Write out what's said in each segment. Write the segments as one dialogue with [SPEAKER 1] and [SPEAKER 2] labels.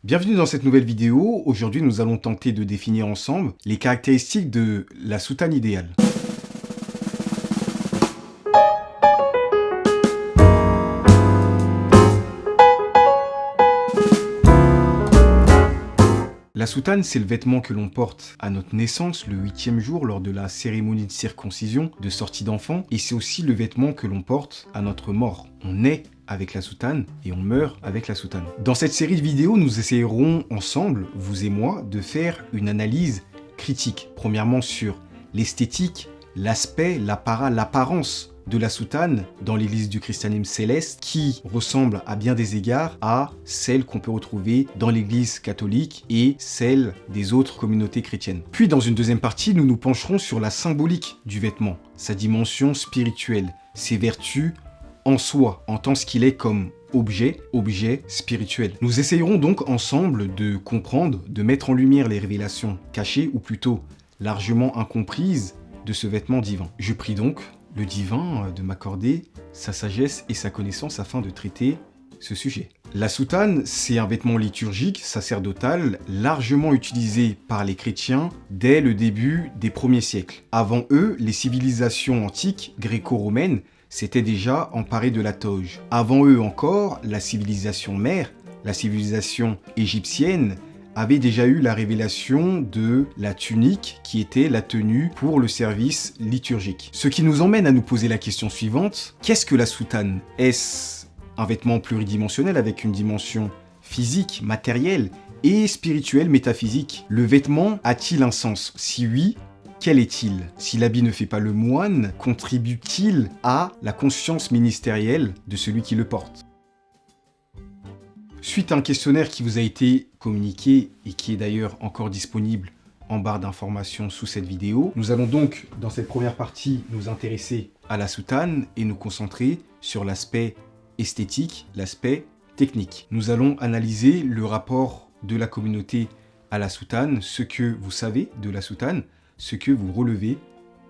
[SPEAKER 1] Bienvenue dans cette nouvelle vidéo. Aujourd'hui, nous allons tenter de définir ensemble les caractéristiques de la soutane idéale. La soutane, c'est le vêtement que l'on porte à notre naissance, le 8e jour, lors de la cérémonie de circoncision, de sortie d'enfant, et c'est aussi le vêtement que l'on porte à notre mort. On naît avec la soutane et on meurt avec la soutane. Dans cette série de vidéos, nous essayerons ensemble, vous et moi, de faire une analyse critique. Premièrement sur l'esthétique, l'aspect, l'apparence de la soutane dans l'église du christianisme céleste qui ressemble à bien des égards à celle qu'on peut retrouver dans l'église catholique et celle des autres communautés chrétiennes. Puis dans une deuxième partie, nous nous pencherons sur la symbolique du vêtement, sa dimension spirituelle, ses vertus en soi, en tant qu'il est comme objet spirituel. Nous essayerons donc ensemble de comprendre, de mettre en lumière les révélations cachées ou plutôt largement incomprises de ce vêtement divin. Je prie donc le divin de m'accorder sa sagesse et sa connaissance afin de traiter ce sujet. La soutane, c'est un vêtement liturgique, sacerdotal, largement utilisé par les chrétiens dès le début des premiers siècles. Avant eux, les civilisations antiques, gréco-romaines, s'étaient déjà emparées de la toge. Avant eux encore, la civilisation mère, la civilisation égyptienne, avait déjà eu la révélation de la tunique qui était la tenue pour le service liturgique. Ce qui nous emmène à nous poser la question suivante, qu'est-ce que la soutane? Est-ce un vêtement pluridimensionnel avec une dimension physique, matérielle et spirituelle, métaphysique? Le vêtement a-t-il un sens? Si oui, quel est-il? Si l'habit ne fait pas le moine, contribue-t-il à la conscience ministérielle de celui qui le porte? Suite à un questionnaire qui vous a été communiqué et qui est d'ailleurs encore disponible en barre d'informations sous cette vidéo, nous allons donc, dans cette première partie, nous intéresser à la soutane et nous concentrer sur l'aspect esthétique, l'aspect technique. Nous allons analyser le rapport de la communauté à la soutane, ce que vous savez de la soutane, ce que vous relevez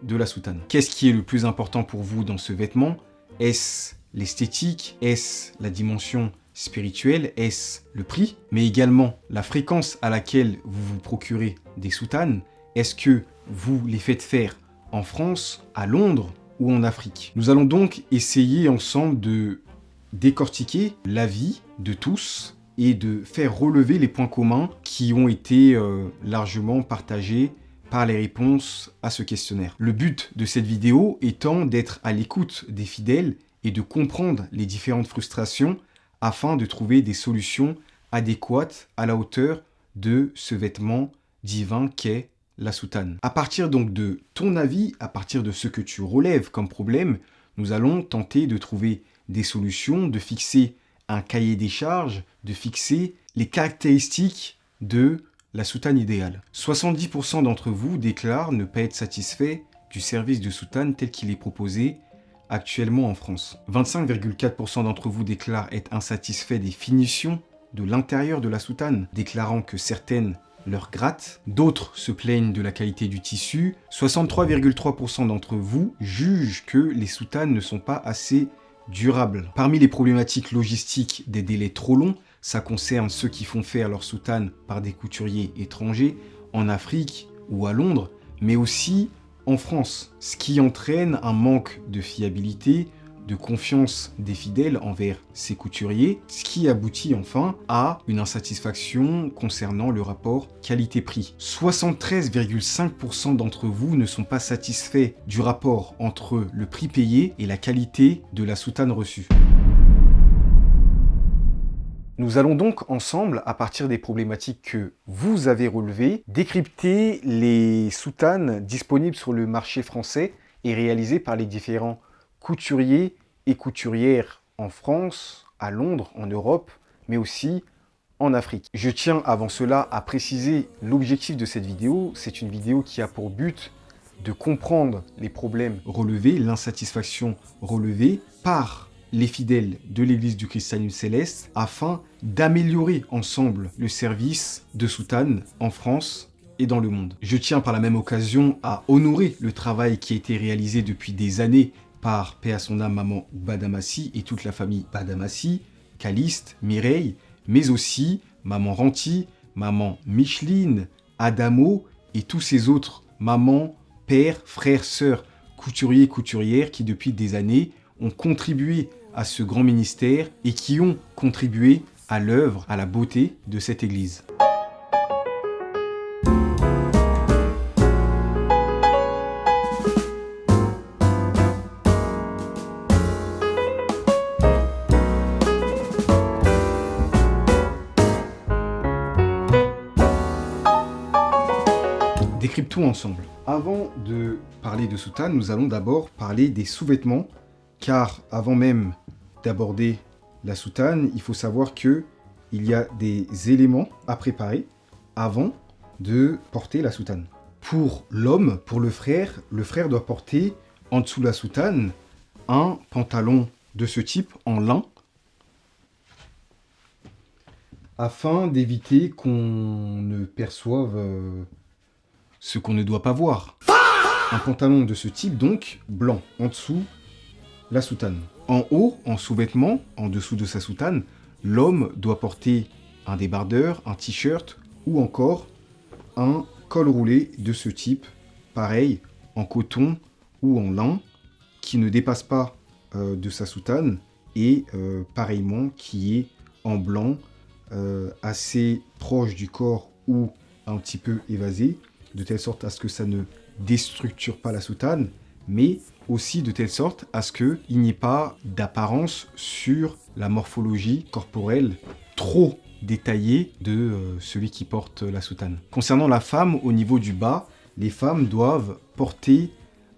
[SPEAKER 1] de la soutane. Qu'est-ce qui est le plus important pour vous dans ce vêtement? Est-ce l'esthétique? Est-ce la dimension spirituelle? Est-ce le prix? Mais également la fréquence à laquelle vous vous procurez des soutanes? Est-ce que vous les faites faire en France, à Londres ou en Afrique? Nous allons donc essayer ensemble de décortiquer l'avis de tous et de faire relever les points communs qui ont été largement partagés par les réponses à ce questionnaire. Le but de cette vidéo étant d'être à l'écoute des fidèles et de comprendre les différentes frustrations afin de trouver des solutions adéquates à la hauteur de ce vêtement divin qu'est la soutane. À partir donc de ton avis, à partir de ce que tu relèves comme problème, nous allons tenter de trouver des solutions, de fixer un cahier des charges, de fixer les caractéristiques de la soutane idéale. 70% d'entre vous déclarent ne pas être satisfaits du service de soutane tel qu'il est proposé actuellement en France. 25,4% d'entre vous déclarent être insatisfaits des finitions de l'intérieur de la soutane, déclarant que certaines leur grattent. D'autres se plaignent de la qualité du tissu. 63,3% d'entre vous jugent que les soutanes ne sont pas assez durables. Parmi les problématiques logistiques des délais trop longs, ça concerne ceux qui font faire leur soutane par des couturiers étrangers en Afrique ou à Londres, mais aussi en France, ce qui entraîne un manque de fiabilité, de confiance des fidèles envers ces couturiers, ce qui aboutit enfin à une insatisfaction concernant le rapport qualité-prix. 73,5% d'entre vous ne sont pas satisfaits du rapport entre le prix payé et la qualité de la soutane reçue. Nous allons donc ensemble, à partir des problématiques que vous avez relevées, décrypter les soutanes disponibles sur le marché français et réalisées par les différents couturiers et couturières en France, à Londres, en Europe, mais aussi en Afrique. Je tiens avant cela à préciser l'objectif de cette vidéo. C'est une vidéo qui a pour but de comprendre les problèmes relevés, l'insatisfaction relevée par les fidèles de l'église du christianisme céleste afin d'améliorer ensemble le service de soutane en France et dans le monde. Je tiens par la même occasion à honorer le travail qui a été réalisé depuis des années par paix à son âme maman Badamassi et toute la famille Badamassi, Caliste, Mireille, mais aussi maman Ranti, maman Micheline, Adamo et tous ces autres mamans, pères, frères, sœurs, couturiers, couturières qui depuis des années ont contribué à ce grand ministère et qui ont contribué à l'œuvre, à la beauté de cette église. Décryptons ensemble. Avant de parler de soutane, nous allons d'abord parler des sous-vêtements, car avant même d'aborder la soutane, il faut savoir que il y a des éléments à préparer avant de porter la soutane. Pour l'homme, pour le frère doit porter en dessous de la soutane un pantalon de ce type en lin, afin d'éviter qu'on ne perçoive ce qu'on ne doit pas voir. Un pantalon de ce type, donc, blanc, en dessous, la soutane. En haut, en sous-vêtement, en dessous de sa soutane, l'homme doit porter un débardeur, un t-shirt ou encore un col roulé de ce type, pareil, en coton ou en lin, qui ne dépasse pas de sa soutane et pareillement qui est en blanc, assez proche du corps ou un petit peu évasé, de telle sorte à ce que ça ne déstructure pas la soutane, mais aussi de telle sorte à ce qu'il n'y ait pas d'apparence sur la morphologie corporelle trop détaillée de celui qui porte la soutane. Concernant la femme, au niveau du bas, les femmes doivent porter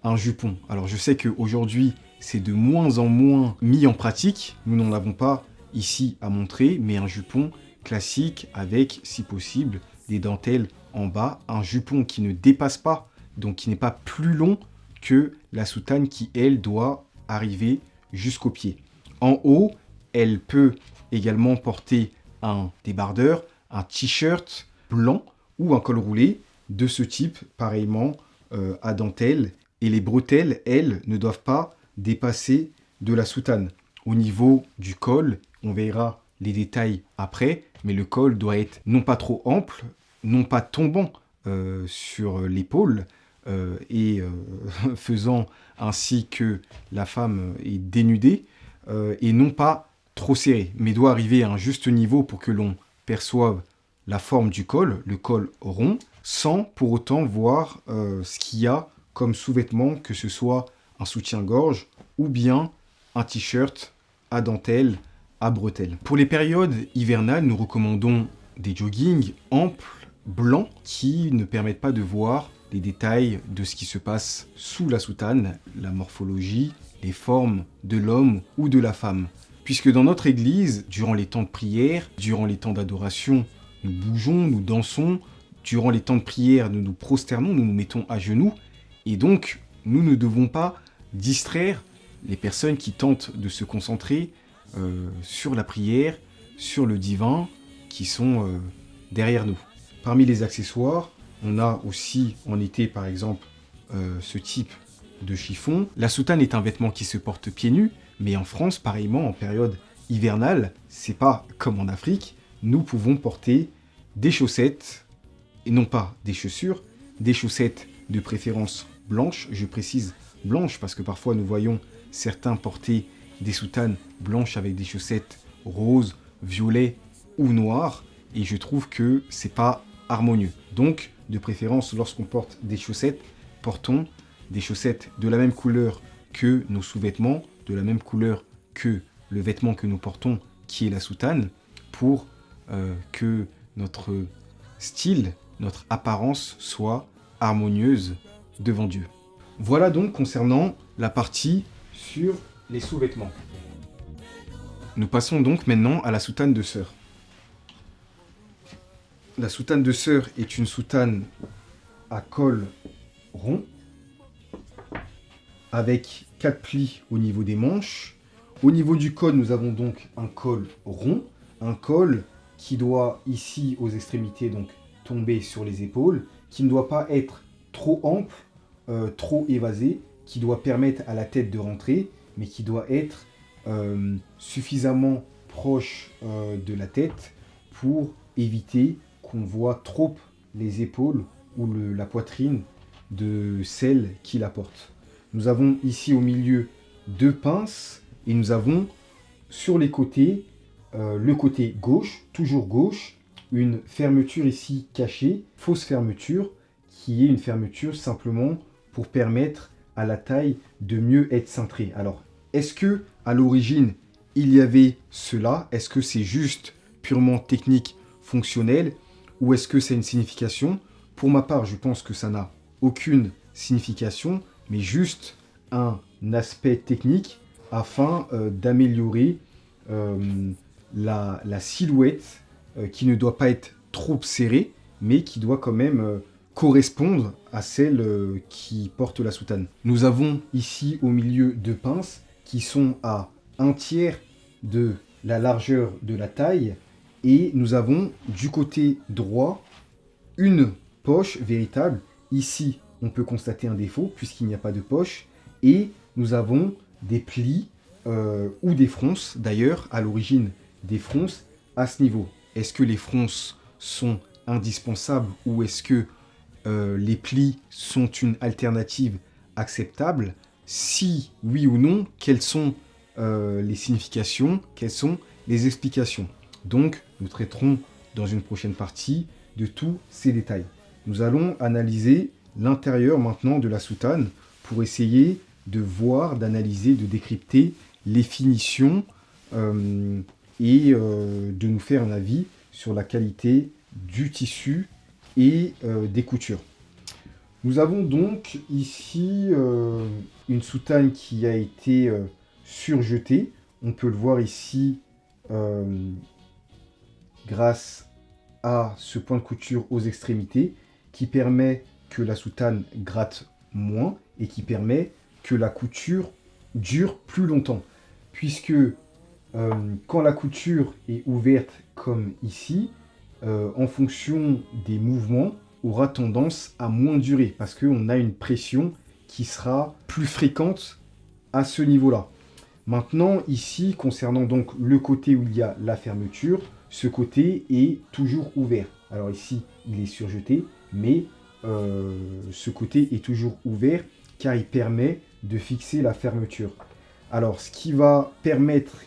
[SPEAKER 1] un jupon. Alors je sais qu'aujourd'hui, c'est de moins en moins mis en pratique, nous n'en avons pas ici à montrer, mais un jupon classique avec, si possible, des dentelles en bas, un jupon qui ne dépasse pas, donc qui n'est pas plus long que la soutane qui, elle, doit arriver jusqu'aux pieds. En haut, elle peut également porter un débardeur, un t-shirt blanc ou un col roulé de ce type, pareillement à dentelle. Et les bretelles, elles, ne doivent pas dépasser de la soutane. Au niveau du col, on verra les détails après, mais le col doit être non pas trop ample, non pas tombant sur l'épaule et faisant ainsi que la femme est dénudée, et non pas trop serré, mais doit arriver à un juste niveau pour que l'on perçoive la forme du col, le col rond, sans pour autant voir ce qu'il y a comme sous-vêtement, que ce soit un soutien-gorge ou bien un t-shirt à dentelle, à bretelles. Pour les périodes hivernales, nous recommandons des joggings amples, blancs, qui ne permettent pas de voir les détails de ce qui se passe sous la soutane, la morphologie, les formes de l'homme ou de la femme. Puisque dans notre église, durant les temps de prière, durant les temps d'adoration, nous bougeons, nous dansons, durant les temps de prière, nous nous prosternons, nous nous mettons à genoux, et donc nous ne devons pas distraire les personnes qui tentent de se concentrer sur la prière, sur le divin, qui sont derrière nous. Parmi les accessoires, on a aussi en été par exemple ce type de chiffon. La soutane est un vêtement qui se porte pieds nus, mais en France, pareillement, en période hivernale, c'est pas comme en Afrique, nous pouvons porter des chaussettes, et non pas des chaussures, des chaussettes de préférence blanches, je précise blanches parce que parfois nous voyons certains porter des soutanes blanches avec des chaussettes roses, violets ou noires, et je trouve que c'est pas harmonieux. Donc, de préférence, lorsqu'on porte des chaussettes, portons des chaussettes de la même couleur que nos sous-vêtements, de la même couleur que le vêtement que nous portons, qui est la soutane, pour que notre style, notre apparence soit harmonieuse devant Dieu. Voilà donc concernant la partie sur les sous-vêtements. Nous passons donc maintenant à la soutane de sœur. La soutane de sœur est une soutane à col rond, avec 4 plis au niveau des manches. Au niveau du col, nous avons donc un col rond, un col qui doit ici aux extrémités donc tomber sur les épaules, qui ne doit pas être trop ample, trop évasé, qui doit permettre à la tête de rentrer, mais qui doit être suffisamment proche de la tête pour éviter qu'on voit trop les épaules ou la poitrine de celle qui la porte. Nous avons ici au milieu 2 pinces et nous avons sur les côtés, le côté gauche, toujours gauche, une fermeture ici cachée, fausse fermeture, qui est une fermeture simplement pour permettre à la taille de mieux être cintrée. Alors, est-ce que à l'origine, il y avait cela? Est-ce que c'est juste purement technique, fonctionnel, ou est-ce que c'est une signification? Pour ma part, je pense que ça n'a aucune signification, mais juste un aspect technique afin d'améliorer la silhouette qui ne doit pas être trop serrée, mais qui doit quand même correspondre à celle qui porte la soutane. Nous avons ici au milieu 2 pinces qui sont à 1/3 de la largeur de la taille, et nous avons du côté droit une poche véritable. Ici, on peut constater un défaut puisqu'il n'y a pas de poche, et nous avons des plis ou des fronces, d'ailleurs à l'origine des fronces à ce niveau. Est-ce que les fronces sont indispensables ou est-ce que les plis sont une alternative acceptable? Si oui ou non, quelles sont les significations, quelles sont les explications? Donc, nous traiterons dans une prochaine partie de tous ces détails. Nous allons analyser l'intérieur maintenant de la soutane pour essayer de voir, d'analyser, de décrypter les finitions et de nous faire un avis sur la qualité du tissu et des coutures. Nous avons donc ici une soutane qui a été surjetée. On peut le voir ici grâce à ce point de couture aux extrémités qui permet que la soutane gratte moins et qui permet que la couture dure plus longtemps. Puisque quand la couture est ouverte comme ici, en fonction des mouvements, aura tendance à moins durer parce qu'on a une pression qui sera plus fréquente à ce niveau-là. Maintenant, ici, concernant donc le côté où il y a la fermeture, ce côté est toujours ouvert. Alors ici, il est surjeté, mais ce côté est toujours ouvert car il permet de fixer la fermeture. Alors, ce qui va permettre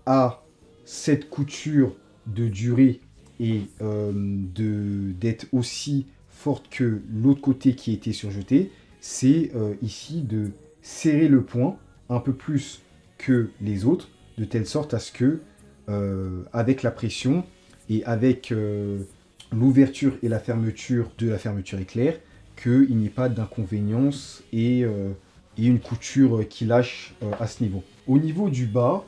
[SPEAKER 1] à cette couture de durer et d'être aussi forte que l'autre côté qui a été surjeté, c'est ici de serrer le point un peu plus que les autres, de telle sorte à ce que, avec la pression et avec l'ouverture et la fermeture de la fermeture éclair, qu'il n'y ait pas d'inconvénience et une couture qui lâche à ce niveau. Au niveau du bas,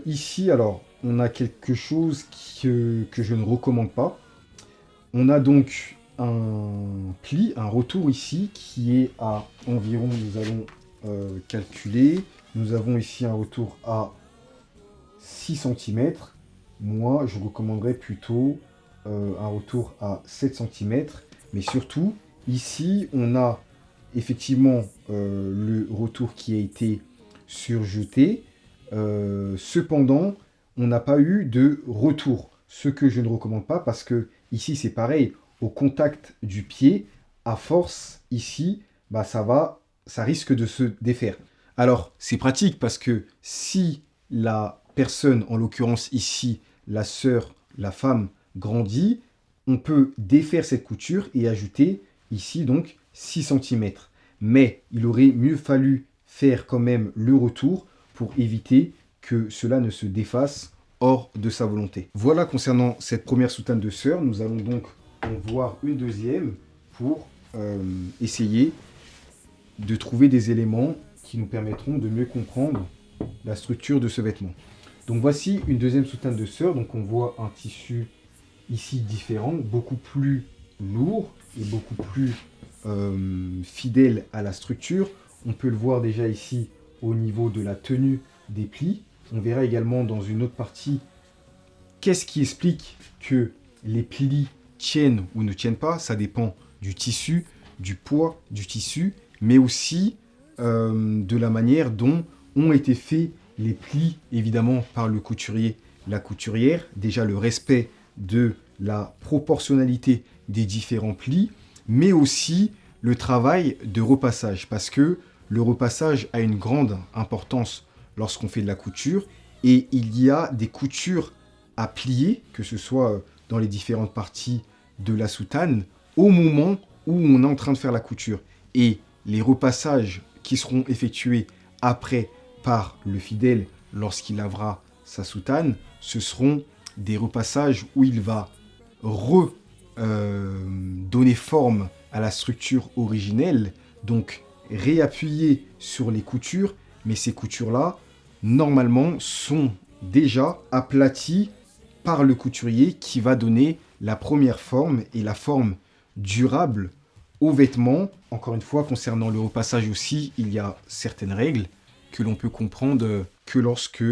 [SPEAKER 1] ici, alors, on a quelque chose que je ne recommande pas. On a donc un pli, un retour ici, qui est à environ, nous allons calculer, nous avons ici un retour à 6 cm. Moi, je recommanderais plutôt un retour à 7 cm. Mais surtout, ici, on a effectivement le retour qui a été surjeté. Cependant, on n'a pas eu de retour, ce que je ne recommande pas parce que ici c'est pareil, au contact du pied, à force ici, bah ça risque de se défaire. Alors c'est pratique parce que si la personne, en l'occurrence ici, la sœur, la femme, grandit, on peut défaire cette couture et ajouter ici donc 6 cm. Mais il aurait mieux fallu faire quand même le retour pour éviter que cela ne se défasse hors de sa volonté. Voilà concernant cette première soutane de sœur. Nous allons donc en voir une deuxième pour essayer de trouver des éléments qui nous permettront de mieux comprendre la structure de ce vêtement. Donc voici une deuxième soutane de sœur. Donc on voit un tissu ici différent, beaucoup plus lourd et beaucoup plus fidèle à la structure. On peut le voir déjà ici au niveau de la tenue des plis. On verra également dans une autre partie qu'est-ce qui explique que les plis tiennent ou ne tiennent pas. Ça dépend du tissu, du poids du tissu, mais aussi de la manière dont ont été faits les plis, évidemment par le couturier, la couturière. Déjà le respect de la proportionnalité des différents plis, mais aussi le travail de repassage, parce que le repassage a une grande importance lorsqu'on fait de la couture, et il y a des coutures à plier, que ce soit dans les différentes parties de la soutane, au moment où on est en train de faire la couture. Et les repassages qui seront effectués après par le fidèle lorsqu'il lavera sa soutane, ce seront des repassages où il va donner forme à la structure originelle, donc réappuyer sur les coutures, mais ces coutures-là, normalement, sont déjà aplaties par le couturier qui va donner la première forme et la forme durable aux vêtements. Encore une fois, concernant le repassage aussi, il y a certaines règles que l'on peut comprendre que lorsque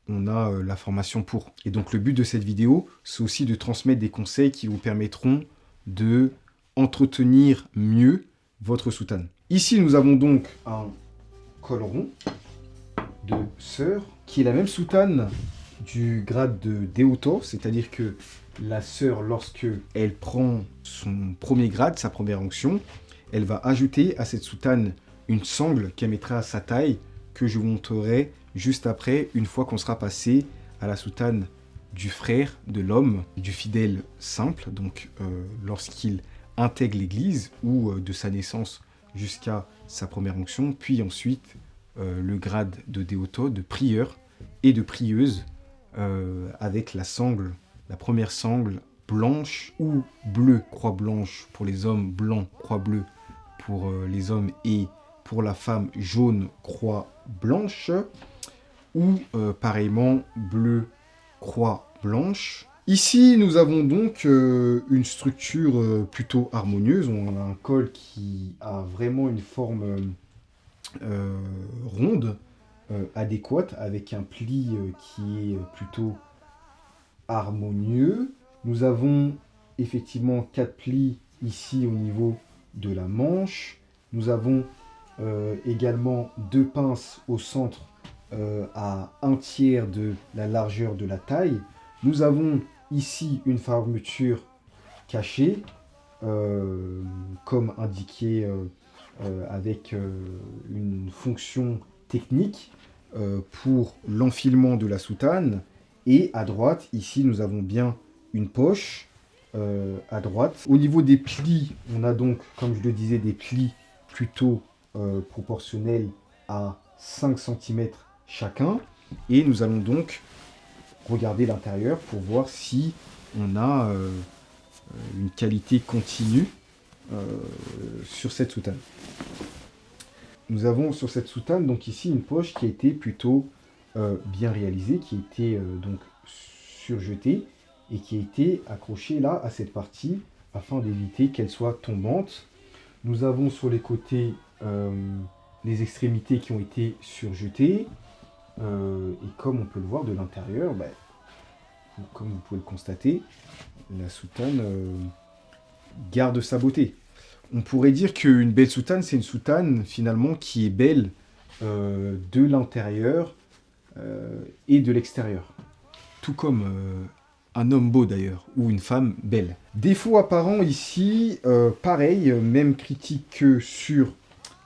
[SPEAKER 1] on a la formation pour. Et donc le but de cette vidéo, c'est aussi de transmettre des conseils qui vous permettront de entretenir mieux votre soutane. Ici, nous avons donc un col rond de sœur, qui est la même soutane du grade de Deoto, c'est-à-dire que la sœur, lorsque elle prend son premier grade, sa première onction, elle va ajouter à cette soutane une sangle qu'elle mettra à sa taille, que je vous montrerai juste après, une fois qu'on sera passé à la soutane du frère, de l'homme, du fidèle simple, donc lorsqu'il intègre l'église, ou de sa naissance jusqu'à sa première onction, puis ensuite le grade de Deoto, de prieur et de prieuse, avec la sangle, la première sangle blanche ou bleue, croix blanche pour les hommes, blanc, croix bleue pour les hommes, et pour la femme, jaune, croix blanche, ou pareillement bleu, croix blanche. Ici, nous avons donc une structure plutôt harmonieuse. On a un col qui a vraiment une forme ronde, adéquate, avec un pli qui est plutôt harmonieux. Nous avons effectivement 4 plis ici au niveau de la manche. Nous avons également 2 pinces au centre à 1/3 de la largeur de la taille. Nous avons ici une fermeture cachée, comme indiqué avec une fonction technique pour l'enfilement de la soutane. Et à droite, ici, nous avons bien une poche à droite. Au niveau des plis, on a donc, comme je le disais, des plis plutôt proportionnels à 5 cm chacun. Et nous allons donc regarder l'intérieur pour voir si on a une qualité continue sur cette soutane. Nous avons sur cette soutane donc ici une poche qui a été plutôt bien réalisée, qui a été donc surjetée et qui a été accrochée là à cette partie afin d'éviter qu'elle soit tombante. Nous avons sur les côtés les extrémités qui ont été surjetées et comme on peut le voir de l'intérieur, comme vous pouvez le constater, la soutane garde sa beauté. On pourrait dire qu'une belle soutane, c'est une soutane finalement qui est belle de l'intérieur et de l'extérieur. Tout comme un homme beau d'ailleurs, ou une femme belle. Défaut apparent ici, pareil, même critique que sur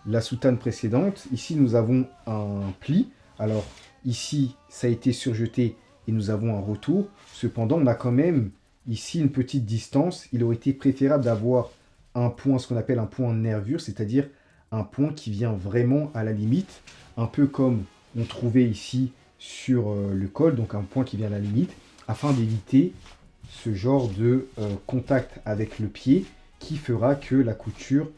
[SPEAKER 1] la soutane précédente. Ici nous avons un pli. Alors ici ça a été surjeté et nous avons un retour. Cependant on a quand même ici une petite distance. Il aurait été préférable d'avoir un point, ce qu'on appelle un point de nervure, c'est-à-dire un point qui vient vraiment à la limite, un peu comme on trouvait ici sur le col, donc un point qui vient à la limite, afin d'éviter ce genre de contact avec le pied qui fera que la couture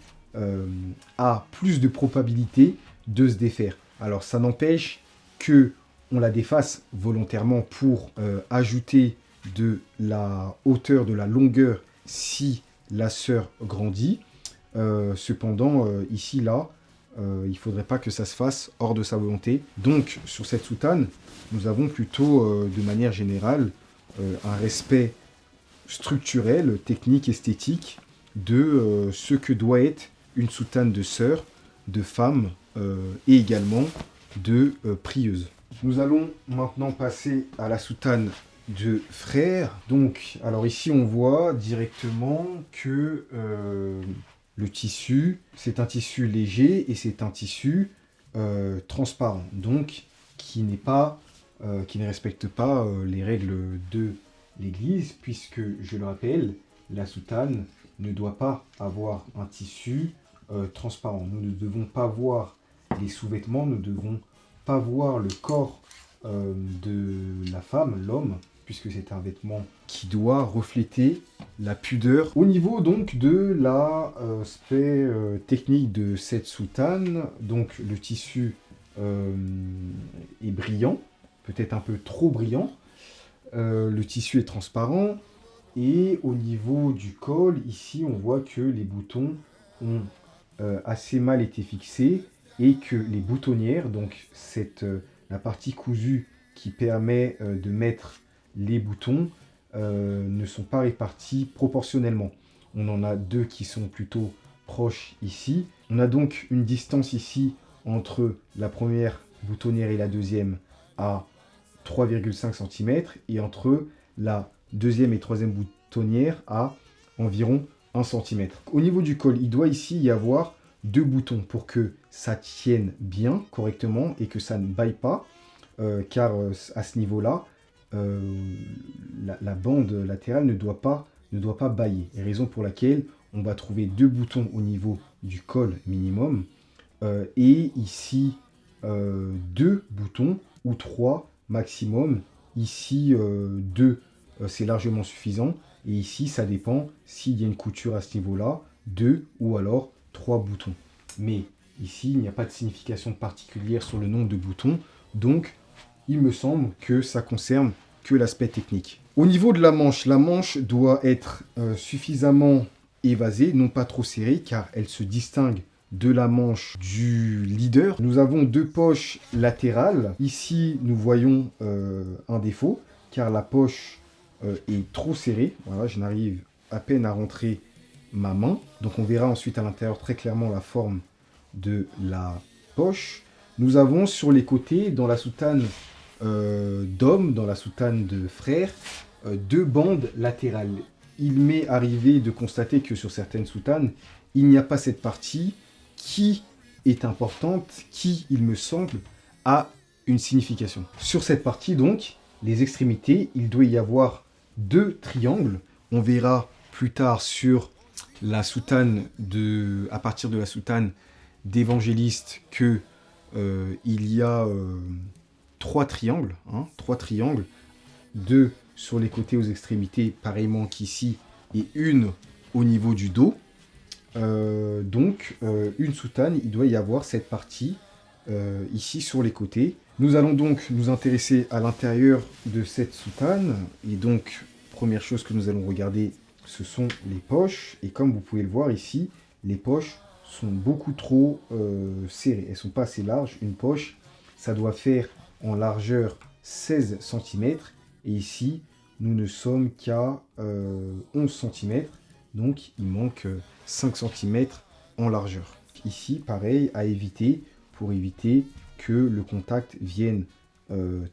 [SPEAKER 1] a plus de probabilité de se défaire. Alors ça n'empêche que on la défasse volontairement pour ajouter de la hauteur, de la longueur si la sœur grandit. Cependant, ici, là, il ne faudrait pas que ça se fasse hors de sa volonté. Donc, sur cette soutane, nous avons plutôt, de manière générale, un respect structurel, technique, esthétique de ce que doit être une soutane de sœur, de femme et également de prieuse. Nous allons maintenant passer à la soutane de frère. Donc, alors ici on voit directement que le tissu, c'est un tissu léger et c'est un tissu transparent, donc qui n'est pas, qui ne respecte pas les règles de l'Église, puisque, je le rappelle, la soutane ne doit pas avoir un tissu transparent. Nous ne devons pas voir les sous-vêtements, nous ne devons pas voir le corps de la femme, l'homme, puisque c'est un vêtement qui doit refléter la pudeur. Au niveau donc de l'aspect technique de cette soutane, donc le tissu est brillant, peut-être un peu trop brillant. Le tissu est transparent et au niveau du col, ici on voit que les boutons ont assez mal été fixés et que les boutonnières, donc la partie cousue qui permet de mettre les boutons, ne sont pas répartis proportionnellement. On en a deux qui sont plutôt proches ici. On a donc une distance ici entre la première boutonnière et la deuxième à 3,5 cm et entre la deuxième et troisième boutonnière à environ 1 cm. Au niveau du col, il doit ici y avoir deux boutons pour que ça tienne bien, correctement, et que ça ne baille pas, car à ce niveau-là, la bande latérale ne doit pas bailler. Et raison pour laquelle on va trouver deux boutons au niveau du col minimum, et ici deux boutons, ou trois maximum. Ici, deux, c'est largement suffisant. Et ici, ça dépend s'il y a une couture à ce niveau-là, deux ou alors trois boutons. Mais ici, il n'y a pas de signification particulière sur le nombre de boutons. Donc, il me semble que ça concerne que l'aspect technique. Au niveau de la manche doit être suffisamment évasée, non pas trop serrée, car elle se distingue de la manche du leader. Nous avons deux poches latérales. Ici, nous voyons un défaut, car la poche est trop serrée. Voilà, je n'arrive à peine à rentrer ma main. Donc on verra ensuite à l'intérieur très clairement la forme de la poche. Nous avons sur les côtés, dans la soutane d'homme, dans la soutane de frère, deux bandes latérales. Il m'est arrivé de constater que sur certaines soutanes, il n'y a pas cette partie qui est importante, qui, il me semble, a une signification. Sur cette partie, donc, les extrémités, il doit y avoir deux triangles. On verra plus tard sur la soutane à partir de la soutane d'évangéliste que il y a trois triangles, deux sur les côtés aux extrémités, pareillement qu'ici, et une au niveau du dos. Donc, une soutane, il doit y avoir cette partie ici sur les côtés. Nous allons donc nous intéresser à l'intérieur de cette soutane. Et donc, première chose que nous allons regarder, ce sont les poches. Et comme vous pouvez le voir ici, les poches sont beaucoup trop serrées. Elles ne sont pas assez larges. Une poche, ça doit faire en largeur 16 cm. Et ici, nous ne sommes qu'à 11 cm. Donc, il manque 5 cm en largeur. Ici, pareil, à éviter, pour éviter que le contact vienne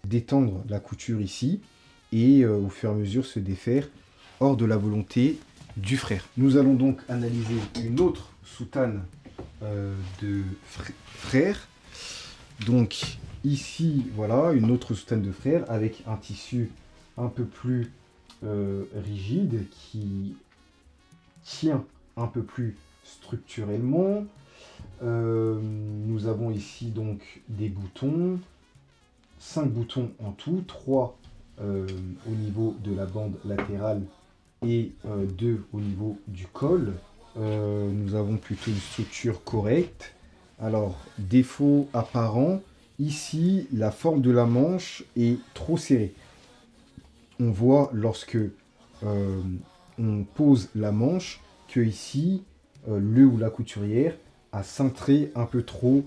[SPEAKER 1] détendre la couture ici et au fur et à mesure se défaire hors de la volonté du frère. Nous allons donc analyser une autre soutane de frère. Donc ici, voilà, une autre soutane de frère avec un tissu un peu plus rigide qui tient un peu plus structurellement. Nous avons ici donc des boutons, 5 boutons en tout, 3 au niveau de la bande latérale et 2 au niveau du col. Nous avons plutôt une structure correcte. Alors, défaut apparent, ici la forme de la manche est trop serrée. On voit lorsque on pose la manche que ici, le ou la couturière a cintré un peu trop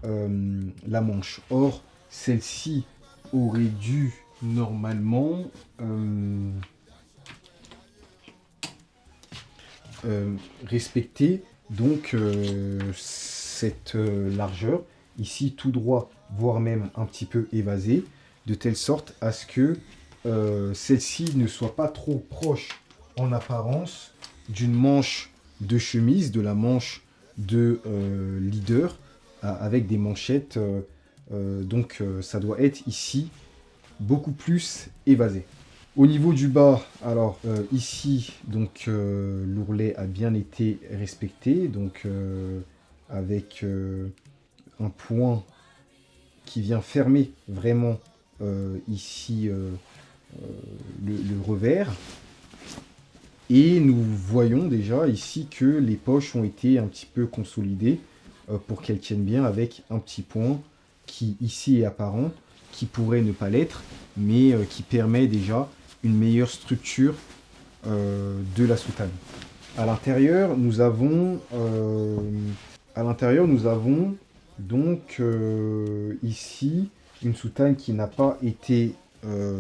[SPEAKER 1] la manche. Or, celle-ci aurait dû normalement respecter donc cette largeur, ici tout droit, voire même un petit peu évasé, de telle sorte à ce que celle-ci ne soit pas trop proche en apparence d'une manche de chemise, de la manche de leader, avec des manchettes. Donc ça doit être ici beaucoup plus évasé. Au niveau du bas, alors ici, donc l'ourlet a bien été respecté, donc avec un point qui vient fermer vraiment ici le revers. Et nous voyons déjà ici que les poches ont été un petit peu consolidées pour qu'elles tiennent bien avec un petit point qui ici est apparent, qui pourrait ne pas l'être, mais qui permet déjà une meilleure structure de la soutane. À l'intérieur, nous avons donc ici une soutane qui n'a pas été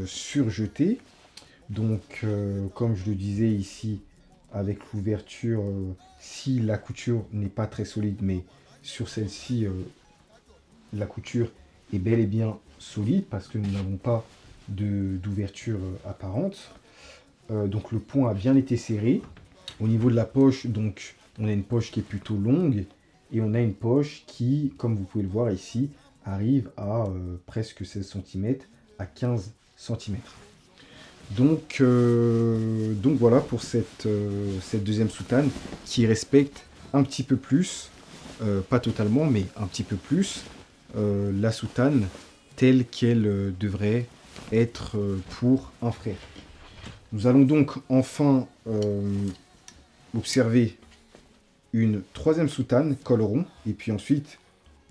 [SPEAKER 1] surjetée. Donc, comme je le disais ici, avec l'ouverture, si la couture n'est pas très solide, mais sur celle-ci, la couture est bel et bien solide parce que nous n'avons pas d'ouverture apparente. Donc, le point a bien été serré. Au niveau de la poche, donc, on a une poche qui est plutôt longue et on a une poche qui, comme vous pouvez le voir ici, arrive à presque 16 cm à 15 cm. Donc voilà pour cette deuxième soutane qui respecte un petit peu plus, pas totalement, mais un petit peu plus, la soutane telle qu'elle devrait être pour un frère. Nous allons donc enfin observer une troisième soutane col rond, et puis ensuite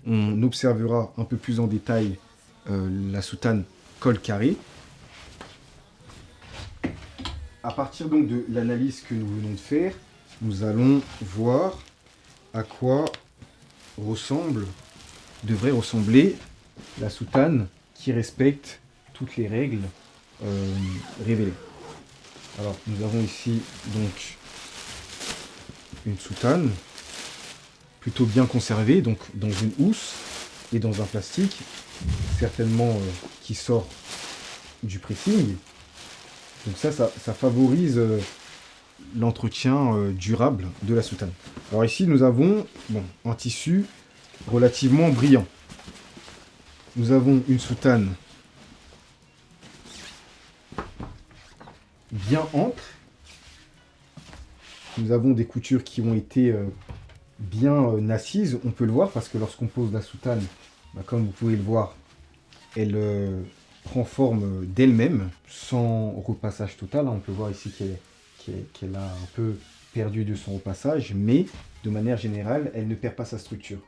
[SPEAKER 1] on observera un peu plus en détail la soutane col carré. À partir donc de l'analyse que nous venons de faire, nous allons voir à quoi devrait ressembler la soutane qui respecte toutes les règles révélées. Alors nous avons ici donc une soutane plutôt bien conservée, donc dans une housse et dans un plastique, certainement qui sort du pressing. Donc ça favorise l'entretien durable de la soutane. Alors ici, nous avons un tissu relativement brillant. Nous avons une soutane bien ample. Nous avons des coutures qui ont été bien assises. On peut le voir parce que lorsqu'on pose la soutane, comme vous pouvez le voir, elle prend forme d'elle-même, sans repassage total. On peut voir ici qu'elle a un peu perdu de son repassage, mais de manière générale, elle ne perd pas sa structure.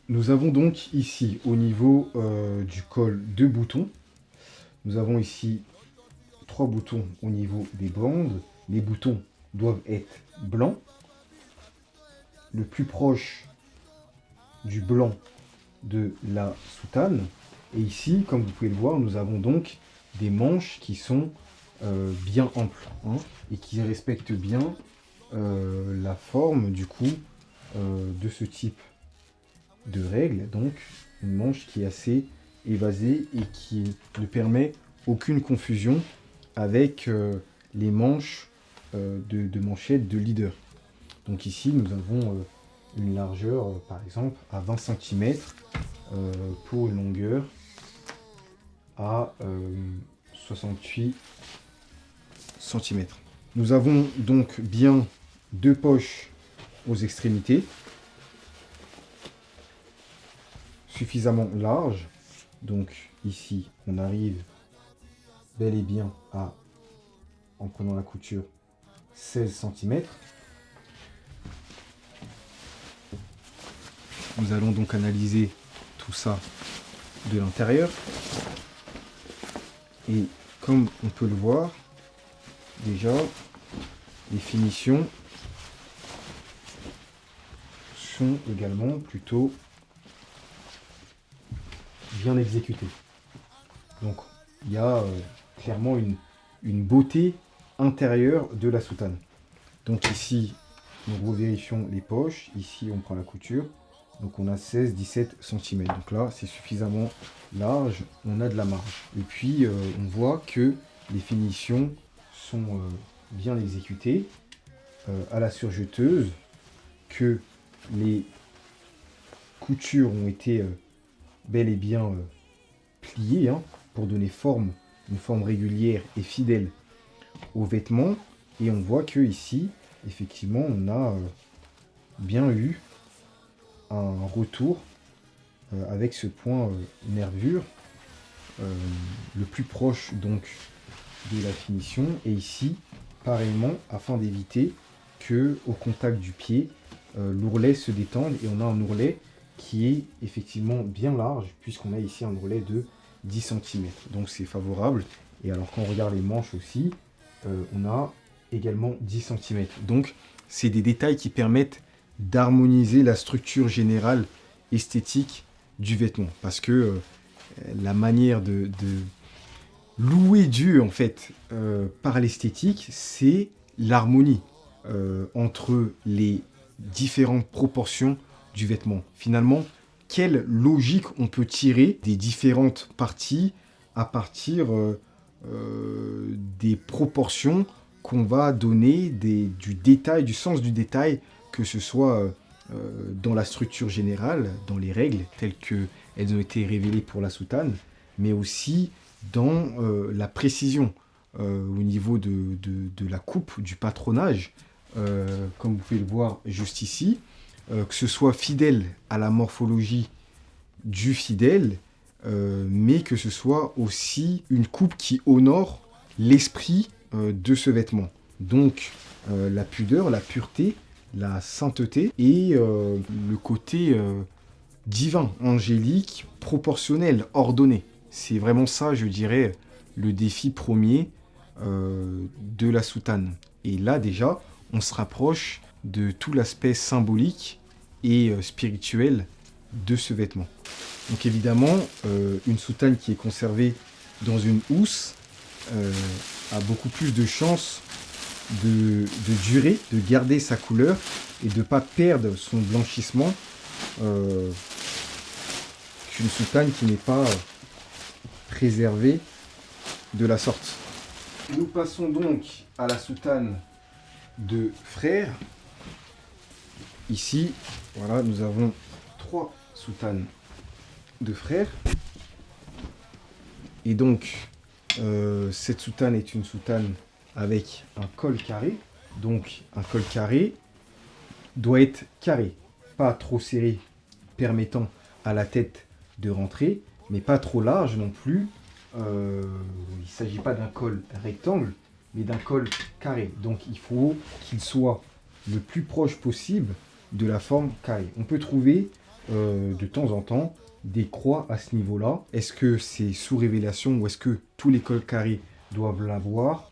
[SPEAKER 1] Nous avons donc ici, au niveau du col, 2 boutons. Nous avons ici 3 boutons au niveau des bandes. Les boutons doivent être blancs. Le plus proche du blanc de la soutane. Et ici, comme vous pouvez le voir, nous avons donc des manches qui sont bien amples et qui respectent bien la forme du coup de ce type de règle. Donc une manche qui est assez évasée et qui ne permet aucune confusion avec les manches de manchettes de leader. Donc ici nous avons une largeur par exemple à 20 cm pour une longueur à 68 cm. Nous avons donc bien 2 poches aux extrémités, suffisamment larges. Donc ici, on arrive bel et bien à, en prenant la couture, 16 cm. Nous allons donc analyser tout ça de l'intérieur. Et comme on peut le voir, déjà, les finitions sont également plutôt bien exécutées. Donc, il y a clairement une beauté intérieure de la soutane. Donc ici, nous revérifions les poches. Ici, on prend la couture. Donc on a 16-17 cm. Donc là, c'est suffisamment large. On a de la marge. Et puis, on voit qu'il les finitions sont bien exécutées à la surjeteuse, que les coutures ont été bel et bien pliées hein, pour donner une forme régulière et fidèle aux vêtements. Et on voit que ici, effectivement, on a bien eu un retour avec ce point nervure le plus proche donc de la finition. Et ici, pareillement, afin d'éviter que au contact du pied, l'ourlet se détende, et on a un ourlet qui est effectivement bien large, puisqu'on a ici un ourlet de 10 cm. Donc c'est favorable. Et alors quand on regarde les manches aussi, on a également 10 cm. Donc c'est des détails qui permettent d'harmoniser la structure générale esthétique du vêtement. Parce que la manière de louer Dieu en fait par l'esthétique, c'est l'harmonie entre les différentes proportions du vêtement. Finalement, quelle logique on peut tirer des différentes parties à partir des proportions qu'on va donner, du détail, du sens du détail, que ce soit dans la structure générale, dans les règles telles qu'elles ont été révélées pour la soutane, mais aussi dans la précision au niveau de la coupe, du patronage, comme vous pouvez le voir juste ici, que ce soit fidèle à la morphologie du fidèle, mais que ce soit aussi une coupe qui honore l'esprit de ce vêtement. Donc la pudeur, la pureté, la sainteté et le côté divin, angélique, proportionnel, ordonné. C'est vraiment ça, je dirais, le défi premier de la soutane. Et là déjà, on se rapproche de tout l'aspect symbolique et spirituel de ce vêtement. Donc évidemment, une soutane qui est conservée dans une housse a beaucoup plus de chances de durer, de garder sa couleur et de ne pas perdre son blanchissement qu'une soutane qui n'est pas préservée de la sorte. Nous passons donc à la soutane de frère. Ici, voilà, nous avons 3 soutanes de frère. Et donc, cette soutane est une soutane avec un col carré. Donc, un col carré doit être carré, pas trop serré, permettant à la tête de rentrer, mais pas trop large non plus. Il ne s'agit pas d'un col rectangle, mais d'un col carré. Donc, il faut qu'il soit le plus proche possible de la forme carrée. On peut trouver de temps en temps des croix à ce niveau-là. Est-ce que c'est sous révélation ou est-ce que tous les cols carrés doivent l'avoir?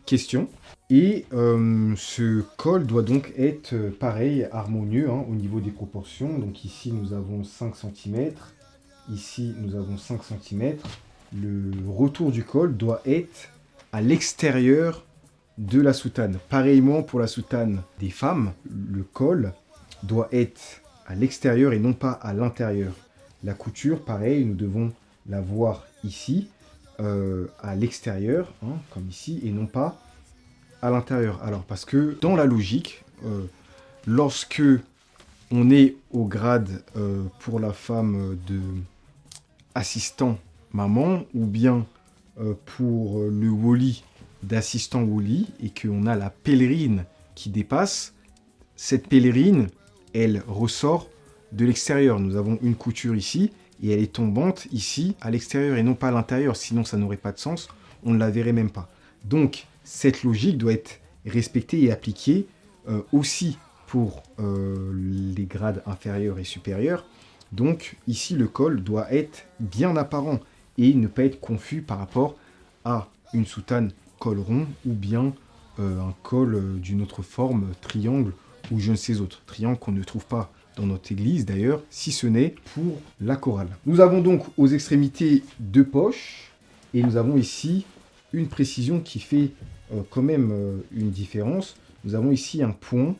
[SPEAKER 1] Question. Et ce col doit donc être pareil, harmonieux hein, au niveau des proportions. Donc ici nous avons 5 cm, ici nous avons 5 cm. Le retour du col doit être à l'extérieur de la soutane. Pareillement pour la soutane des femmes, le col doit être à l'extérieur et non pas à l'intérieur. La couture, pareil, nous devons la voir ici, à l'extérieur, hein, comme ici, et non pas à l'intérieur. Alors, parce que dans la logique, lorsque on est au grade pour la femme de assistant maman, ou bien pour le woli d'assistant woli, et qu'on a la pèlerine qui dépasse, cette pèlerine, elle ressort de l'extérieur. Nous avons une couture ici, et elle est tombante ici, à l'extérieur, et non pas à l'intérieur, sinon ça n'aurait pas de sens, on ne la verrait même pas. Donc, cette logique doit être respectée et appliquée aussi pour les grades inférieurs et supérieurs. Donc, ici, le col doit être bien apparent, et ne pas être confus par rapport à une soutane col rond, ou bien un col d'une autre forme, triangle, ou je ne sais autre. Triangle qu'on ne trouve pas dans notre église d'ailleurs, si ce n'est pour la chorale. Nous avons donc aux extrémités 2 poches, et nous avons ici une précision qui fait quand même une différence. Nous avons ici un point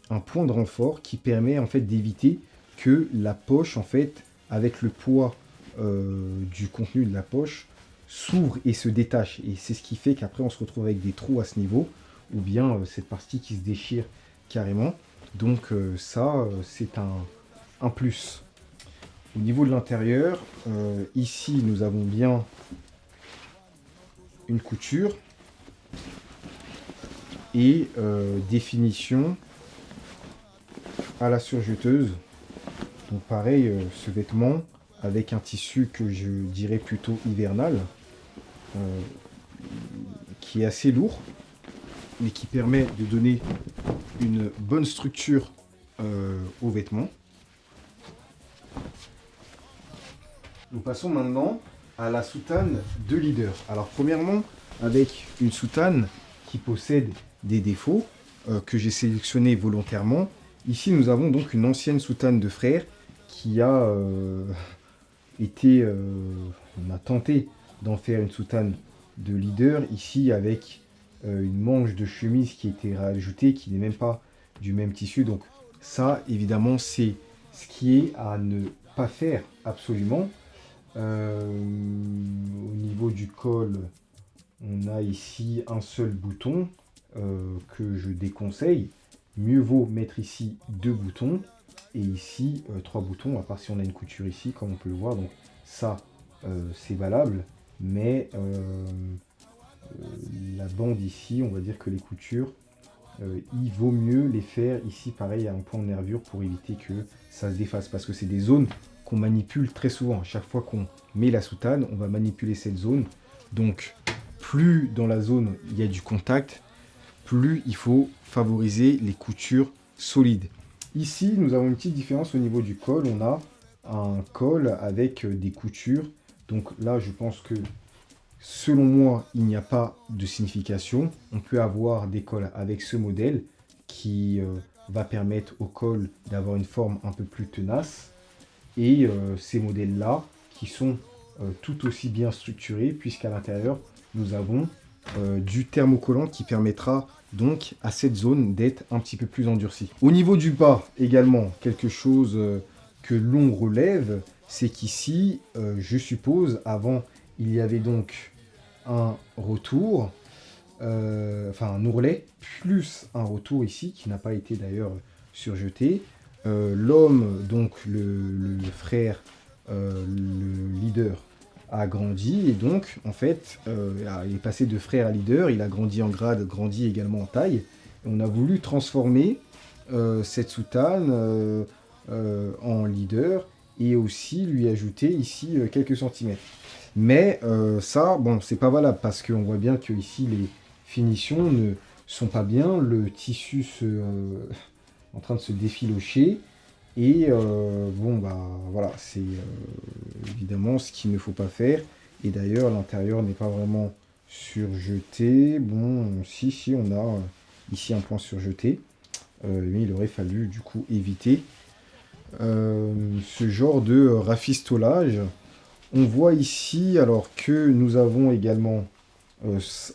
[SPEAKER 1] de renfort qui permet en fait d'éviter que la poche, en fait, avec le poids du contenu de la poche, s'ouvre et se détache. Et c'est ce qui fait qu'après on se retrouve avec des trous à ce niveau, ou bien cette partie qui se déchire carrément. Donc ça, c'est un plus. Au niveau de l'intérieur, ici nous avons bien une couture et définition à la surjeteuse. Donc pareil, ce vêtement avec un tissu que je dirais plutôt hivernal, qui est assez lourd, mais qui permet de donner une bonne structure au vêtement. Nous passons maintenant à la soutane de leader. Alors premièrement, avec une soutane qui possède des défauts que j'ai sélectionnés volontairement. Ici, nous avons donc une ancienne soutane de frère qui a été... on a tenté d'en faire une soutane de leader, ici avec une manche de chemise qui a été rajoutée, qui n'est même pas du même tissu. Donc ça, évidemment, c'est ce qui est à ne pas faire absolument. Au niveau du col, on a ici un seul bouton que je déconseille. Mieux vaut mettre ici 2 boutons et ici 3 boutons, à part si on a une couture ici, comme on peut le voir. Donc ça, c'est valable, mais la bande ici, on va dire que les coutures, il vaut mieux les faire ici, pareil, à un point de nervure pour éviter que ça se défasse, parce que c'est des zones qu'on manipule très souvent. À chaque fois qu'on met la soutane, on va manipuler cette zone. Donc, plus dans la zone il y a du contact, plus il faut favoriser les coutures solides. Ici, nous avons une petite différence au niveau du col. On a un col avec des coutures. Donc là, je pense que, selon moi, il n'y a pas de signification. On peut avoir des cols avec ce modèle qui va permettre au col d'avoir une forme un peu plus tenace. Et ces modèles-là qui sont tout aussi bien structurés, puisqu'à l'intérieur, nous avons du thermocollant qui permettra donc à cette zone d'être un petit peu plus endurcie. Au niveau du bas, également, quelque chose que l'on relève, c'est qu'ici, je suppose, avant, il y avait donc un retour, enfin un ourlet, plus un retour ici, qui n'a pas été d'ailleurs surjeté. L'homme, donc le frère, le leader, a grandi et donc en fait il est passé de frère à leader, il a grandi en grade, grandi également en taille. Et on a voulu transformer cette soutane en leader et aussi lui ajouter ici quelques centimètres. Mais ça, bon, c'est pas valable parce qu'on voit bien que ici les finitions ne sont pas bien, le tissu en train de se défilocher. Et bon, bah voilà, c'est évidemment ce qu'il ne faut pas faire. Et d'ailleurs, l'intérieur n'est pas vraiment surjeté. Bon, si, on a ici un point surjeté. Mais il aurait fallu du coup éviter ce genre de rafistolage. On voit ici alors que nous avons également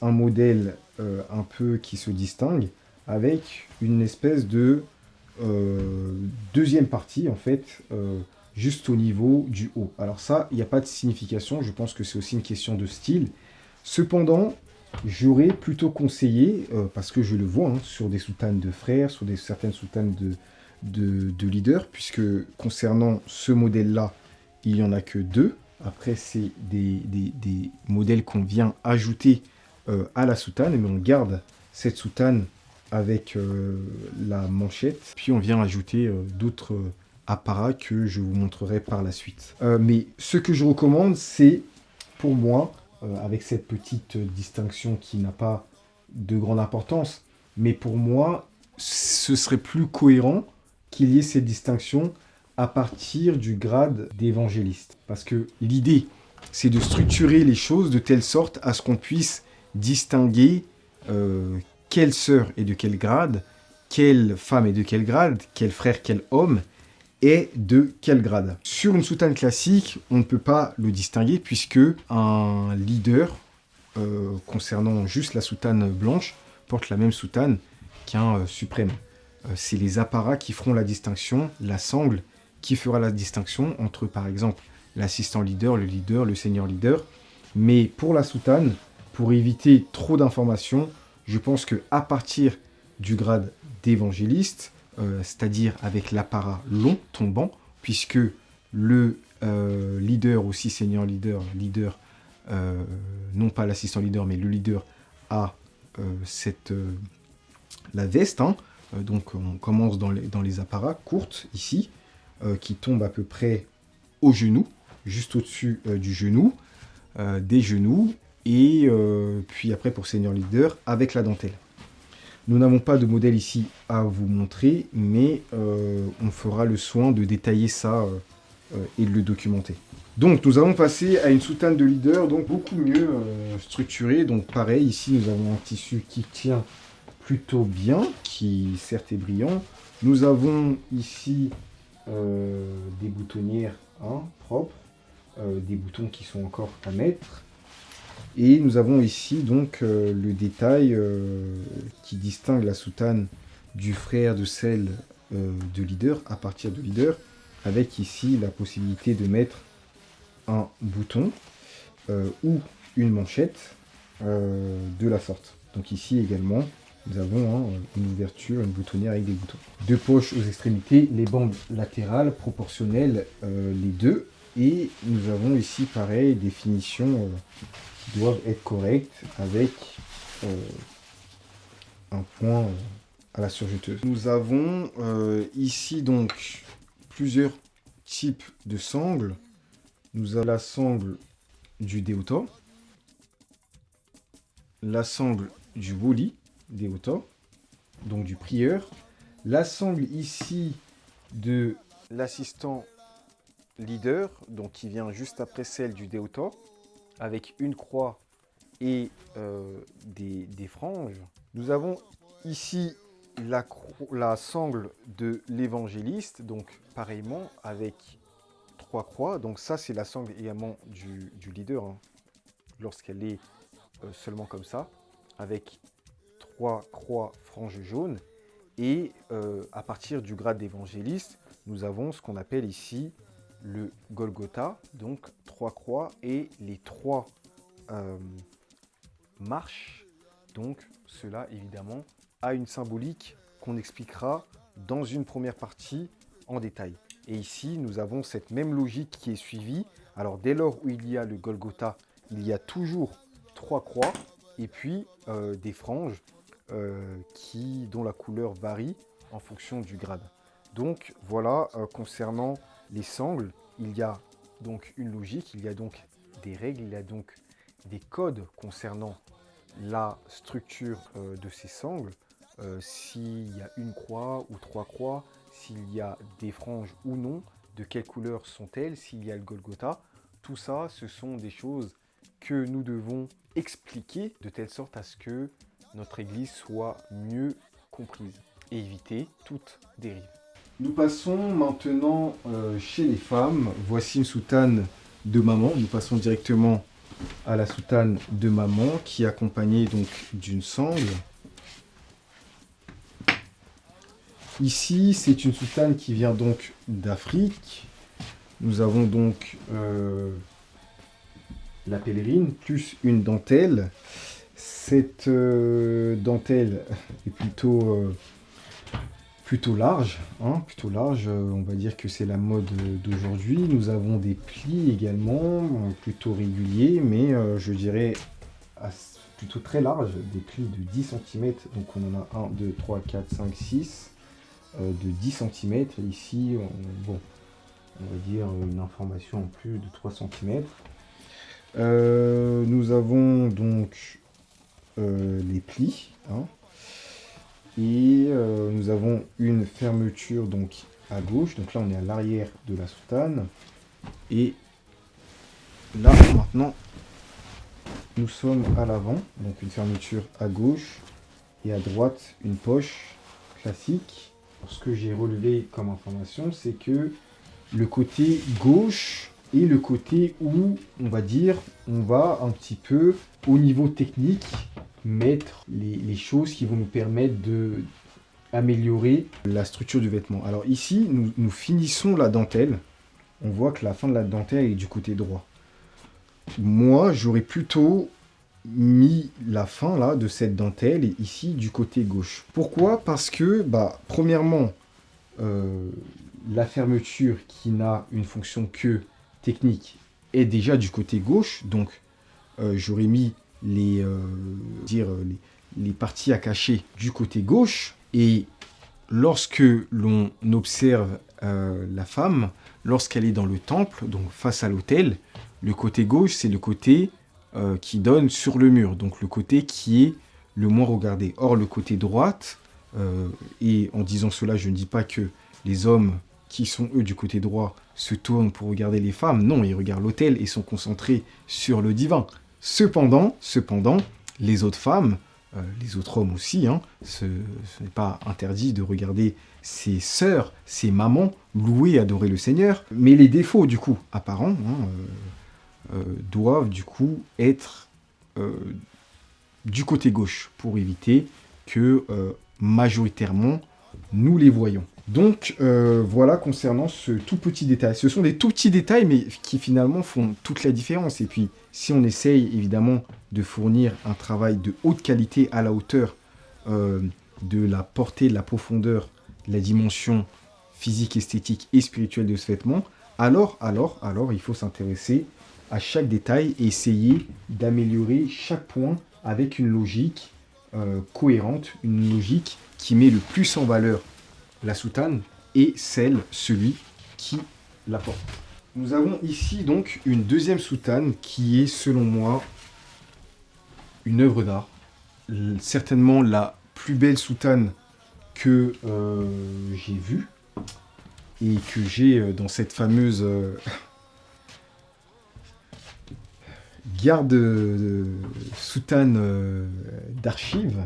[SPEAKER 1] un modèle un peu qui se distingue avec une espèce de deuxième partie en fait juste au niveau du haut. Alors ça, il n'y a pas de signification, je pense que c'est aussi une question de style. Cependant, j'aurais plutôt conseillé, parce que je le vois sur des soutanes de frères, sur certaines soutanes de leader, puisque concernant ce modèle-là, il n'y en a que 2. Après, c'est des modèles qu'on vient ajouter à la soutane, mais on garde cette soutane avec la manchette, puis on vient ajouter d'autres apparats que je vous montrerai par la suite. Mais ce que je recommande, c'est pour moi, avec cette petite distinction qui n'a pas de grande importance, mais pour moi, ce serait plus cohérent qu'il y ait cette distinction à partir du grade d'évangéliste. Parce que l'idée, c'est de structurer les choses de telle sorte à ce qu'on puisse distinguer quelle sœur est de quel grade, quelle femme est de quel grade, quel frère, quel homme est de quel grade. Sur une soutane classique, on ne peut pas le distinguer puisque un leader, concernant juste la soutane blanche, porte la même soutane qu'un suprême. C'est les apparats qui feront la distinction, la sangle qui fera la distinction entre, par exemple, l'assistant leader, le senior leader, Mais pour la soutane, pour éviter trop d'informations, je pense qu'à partir du grade d'évangéliste, c'est-à-dire avec l'apparat long tombant, puisque le leader, aussi senior leader, non pas l'assistant leader, mais le leader a la veste, hein. Donc on commence dans les apparats courtes ici, qui tombent à peu près au genou, juste au-dessus du genou, des genoux, et puis après pour senior leader avec la dentelle. Nous n'avons pas de modèle ici à vous montrer, mais on fera le soin de détailler ça et de le documenter. Donc nous allons passer à une soutane de leader, donc beaucoup mieux structurée. Donc pareil, ici nous avons un tissu qui tient plutôt bien, qui certes est brillant. Nous avons ici des boutonnières propres, des boutons qui sont encore à mettre. Et nous avons ici donc le détail qui distingue la soutane du frère de celle de leader à partir de leader, avec ici la possibilité de mettre un bouton ou une manchette de la sorte. Donc ici également, nous avons une ouverture, une boutonnière avec des boutons. Deux poches aux extrémités, les bandes latérales proportionnelles, les deux. Et nous avons ici pareil des finitions qui doivent être correctes avec un point à la surjeteuse. Nous avons ici donc plusieurs types de sangles. Nous avons la sangle du Deota, la sangle du Woli Deota, donc du prieur, la sangle ici de l'assistant leader, donc qui vient juste après celle du Deota, avec une croix et des franges. Nous avons ici la sangle de l'évangéliste, donc pareillement avec 3 croix. Donc ça c'est la sangle également du leader, hein, lorsqu'elle est seulement comme ça, avec 3 croix franges jaunes. Et à partir du grade d'évangéliste, nous avons ce qu'on appelle ici le Golgotha, donc 3 croix et les 3 marches. Donc cela évidemment a une symbolique qu'on expliquera dans une première partie en détail. Et ici nous avons cette même logique qui est suivie. Alors dès lors où il y a le Golgotha, il y a toujours 3 croix et puis des franges dont la couleur varie en fonction du grade. Donc voilà, concernant les sangles, il y a donc une logique, il y a donc des règles, il y a donc des codes concernant la structure de ces sangles, s'il y a une croix ou 3 croix, s'il y a des franges ou non, de quelle couleur sont-elles, s'il y a le Golgotha. Tout ça, ce sont des choses que nous devons expliquer de telle sorte à ce que notre Église soit mieux comprise et éviter toute dérive. Nous passons maintenant chez les femmes. Voici une soutane de maman. Nous passons directement à la soutane de maman qui est accompagnée donc d'une sangle. Ici, c'est une soutane qui vient donc d'Afrique. Nous avons donc la pèlerine plus une dentelle. Cette dentelle est plutôt large, on va dire que c'est la mode d'aujourd'hui. Nous avons des plis également, plutôt réguliers, mais je dirais plutôt très larges, des plis de 10 cm, donc on en a 1, 2, 3, 4, 5, 6, de 10 cm, ici, on va dire une information en plus de 3 cm. Nous avons donc les plis, et nous avons une fermeture donc à gauche, donc là on est à l'arrière de la soutane, et là maintenant nous sommes à l'avant, donc une fermeture à gauche et à droite une poche classique. Ce que j'ai relevé comme information, c'est que le côté gauche est le côté où on va dire on va un petit peu au niveau technique mettre les choses qui vont nous permettre d'améliorer la structure du vêtement. Alors ici, nous finissons la dentelle. On voit que la fin de la dentelle est du côté droit. moi, j'aurais plutôt mis la fin là de cette dentelle ici du côté gauche. Pourquoi? Parce que, premièrement, euh, la fermeture qui n'a une fonction que technique est déjà du côté gauche, donc j'aurais mis les parties à cacher du côté gauche. Et lorsque l'on observe la femme, lorsqu'elle est dans le temple, donc face à l'autel, le côté gauche, c'est le côté qui donne sur le mur, donc le côté qui est le moins regardé. Or, le côté droite, et en disant cela, je ne dis pas que les hommes qui sont, eux, du côté droit, se tournent pour regarder les femmes. Non, ils regardent l'autel et sont concentrés sur le divin. Cependant, les autres femmes, les autres hommes aussi, hein, ce n'est pas interdit de regarder ses sœurs, ses mamans, louer et adorer le Seigneur. Mais les défauts, du coup, apparents, doivent, du coup, être du côté gauche pour éviter que, majoritairement, nous les voyons. Donc, voilà concernant ce tout petit détail. Ce sont des tout petits détails, mais qui finalement font toute la différence. Et puis, si on essaye évidemment de fournir un travail de haute qualité à la hauteur de la portée, de la profondeur, de la dimension physique, esthétique et spirituelle de ce vêtement, alors, il faut s'intéresser à chaque détail et essayer d'améliorer chaque point avec une logique cohérente, une logique qui met le plus en valeur la soutane et celui qui la porte. Nous avons ici donc une deuxième soutane qui est selon moi une œuvre d'art. Certainement la plus belle soutane que j'ai vue et que j'ai dans cette fameuse garde soutane d'archives.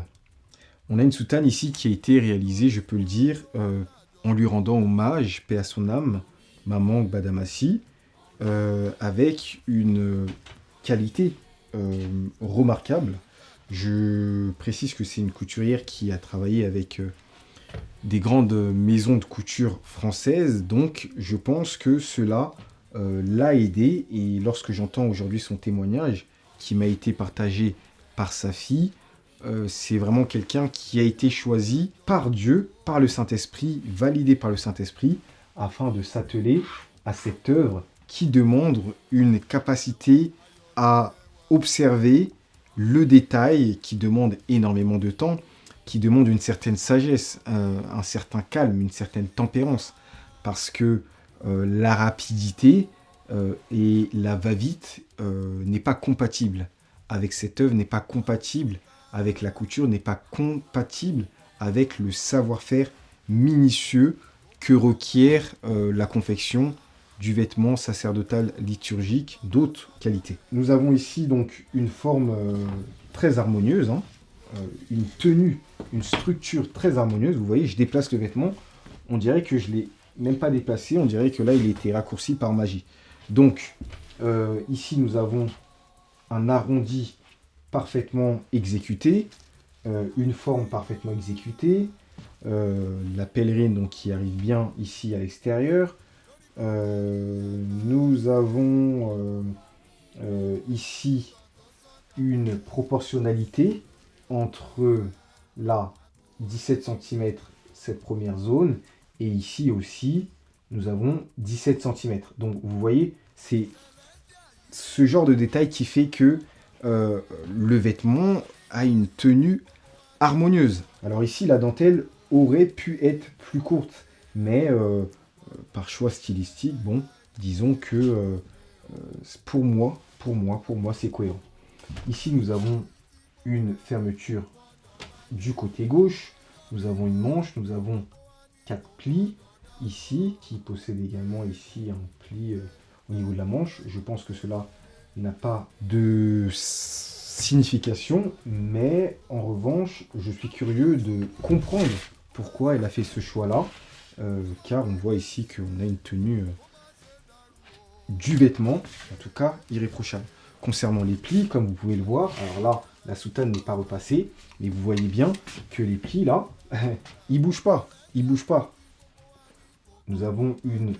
[SPEAKER 1] On a une soutane ici qui a été réalisée, je peux le dire, en lui rendant hommage, paix à son âme, Maman Gbadamassi, avec une qualité remarquable. Je précise que c'est une couturière qui a travaillé avec des grandes maisons de couture françaises, donc je pense que cela l'a aidé. Et lorsque j'entends aujourd'hui son témoignage, qui m'a été partagé par sa fille, c'est vraiment quelqu'un qui a été choisi par Dieu, par le Saint-Esprit, validé par le Saint-Esprit, afin de s'atteler à cette œuvre qui demande une capacité à observer le détail, qui demande énormément de temps, qui demande une certaine sagesse, un certain calme, une certaine tempérance, parce que la rapidité et la va-vite n'est pas compatible avec cette œuvre, n'est pas compatible avec la couture, n'est pas compatible avec le savoir-faire minutieux que requiert la confection du vêtement sacerdotal liturgique d'autres qualités. Nous avons ici donc une forme très harmonieuse, une tenue, une structure très harmonieuse. Vous voyez, je déplace le vêtement, on dirait que je ne l'ai même pas déplacé, on dirait que là il a été raccourci par magie. Donc ici nous avons un arrondi parfaitement exécuté, une forme parfaitement exécutée, la pèlerine donc, qui arrive bien ici à l'extérieur. Nous avons ici une proportionnalité entre là 17 cm, cette première zone, et ici aussi nous avons 17 cm. Donc vous voyez, c'est ce genre de détail qui fait que le vêtement a une tenue harmonieuse. Alors ici, la dentelle aurait pu être plus courte, mais par choix stylistique, bon, disons que pour moi, c'est cohérent. Ici, nous avons une fermeture du côté gauche, nous avons une manche, nous avons 4 plis ici, qui possèdent également ici un pli au niveau de la manche. Je pense que cela n'a pas de signification, mais en revanche, je suis curieux de comprendre pourquoi elle a fait ce choix-là, car on voit ici qu'on a une tenue du vêtement, en tout cas irréprochable. Concernant les plis, comme vous pouvez le voir, alors là, la soutane n'est pas repassée, mais vous voyez bien que les plis, là, ils bougent pas, Nous avons une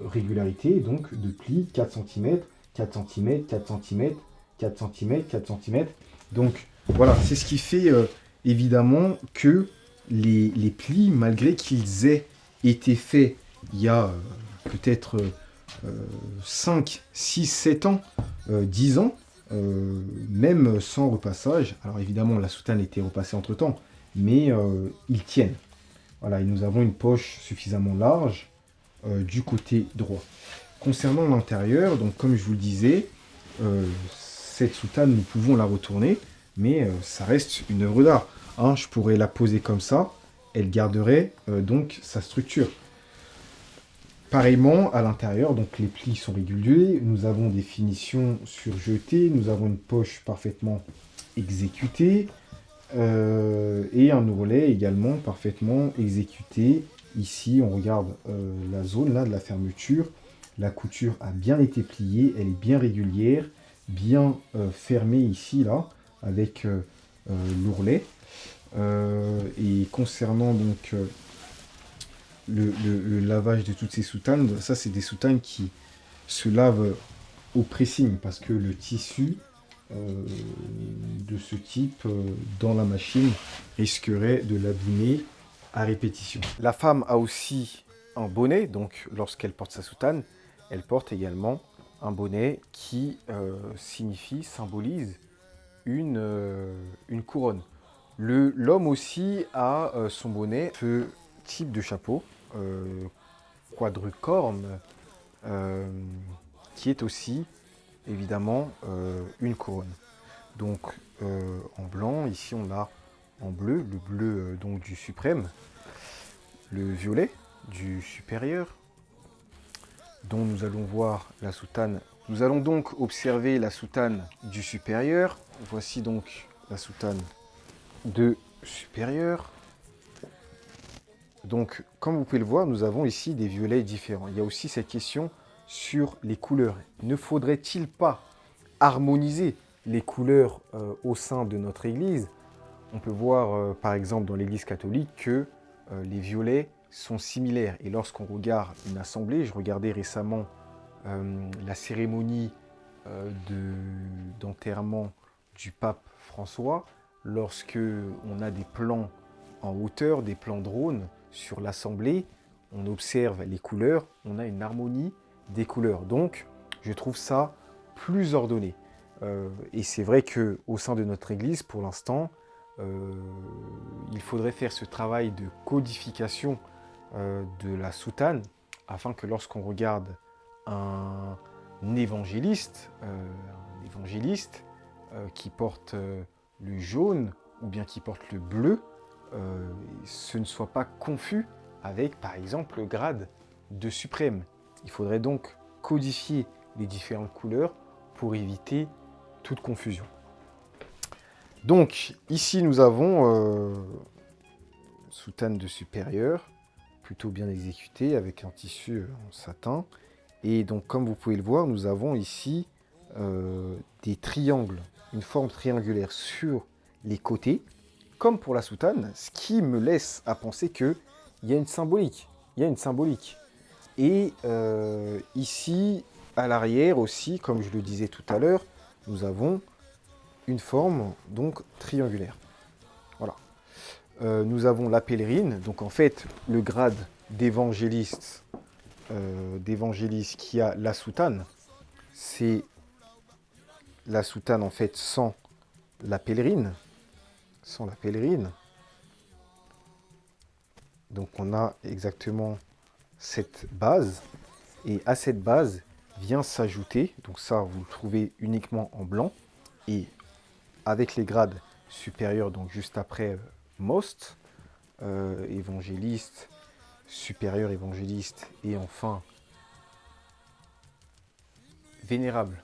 [SPEAKER 1] régularité, donc, de plis 4 cm, 4 cm, 4 cm, 4 cm, 4 cm. Donc voilà, c'est ce qui fait évidemment que les plis, malgré qu'ils aient été faits il y a peut-être 5, 6, 7 ans, 10 ans, même sans repassage. Alors évidemment, la soutane a été repassée entre-temps, mais ils tiennent. Voilà, et nous avons une poche suffisamment large du côté droit. Concernant l'intérieur, donc comme je vous le disais, cette soutane, nous pouvons la retourner, mais ça reste une œuvre d'art. Hein, je pourrais la poser comme ça, elle garderait donc sa structure. Pareillement, à l'intérieur, donc les plis sont réguliers, nous avons des finitions surjetées, nous avons une poche parfaitement exécutée, et un ourlet également parfaitement exécuté. Ici, on regarde la zone là de la fermeture. La couture a bien été pliée, elle est bien régulière, bien fermée ici là, avec l'ourlet. Et concernant donc le lavage de toutes ces soutanes, ça c'est des soutanes qui se lavent au pressing parce que le tissu de ce type dans la machine risquerait de l'abîmer à répétition. La femme a aussi un bonnet, donc lorsqu'elle porte sa soutane, elle porte également un bonnet qui symbolise une couronne. L'homme aussi a son bonnet, ce type de chapeau, quadricorne, qui est aussi évidemment une couronne. Donc en blanc, ici on a en bleu, le bleu donc du suprême, le violet du supérieur, dont nous allons voir la soutane. Nous allons donc observer la soutane du supérieur. Voici donc la soutane de supérieur. Donc, comme vous pouvez le voir, nous avons ici des violets différents. Il y a aussi cette question sur les couleurs. Ne faudrait-il pas harmoniser les couleurs au sein de notre Église? On peut voir, par exemple, dans l'Église catholique, que les violets sont similaires. Et lorsqu'on regarde une assemblée, je regardais récemment la cérémonie d'enterrement du pape François, lorsque on a des plans en hauteur, des plans drone sur l'assemblée, on observe les couleurs, on a une harmonie des couleurs. Donc, je trouve ça plus ordonné. Et c'est vrai qu'au sein de notre Église, pour l'instant, il faudrait faire ce travail de codification de la soutane, afin que lorsqu'on regarde un évangéliste, qui porte le jaune ou bien qui porte le bleu, ce ne soit pas confus avec, par exemple, le grade de suprême. Il faudrait donc codifier les différentes couleurs pour éviter toute confusion. Donc, ici, nous avons soutane de supérieur, plutôt bien exécutée, avec un tissu en satin. Et donc, comme vous pouvez le voir, nous avons ici des triangles, une forme triangulaire sur les côtés, comme pour la soutane, ce qui me laisse à penser qu'il y a une symbolique. Et ici, à l'arrière aussi, comme je le disais tout à l'heure, nous avons une forme donc triangulaire. Voilà. Nous avons la pèlerine, donc en fait le grade d'évangéliste qui a la soutane, c'est la soutane en fait sans la pèlerine. Donc on a exactement cette base, et à cette base vient s'ajouter, donc ça vous le trouvez uniquement en blanc, et avec les grades supérieurs, donc juste après Most, évangéliste, supérieur évangéliste, et enfin vénérable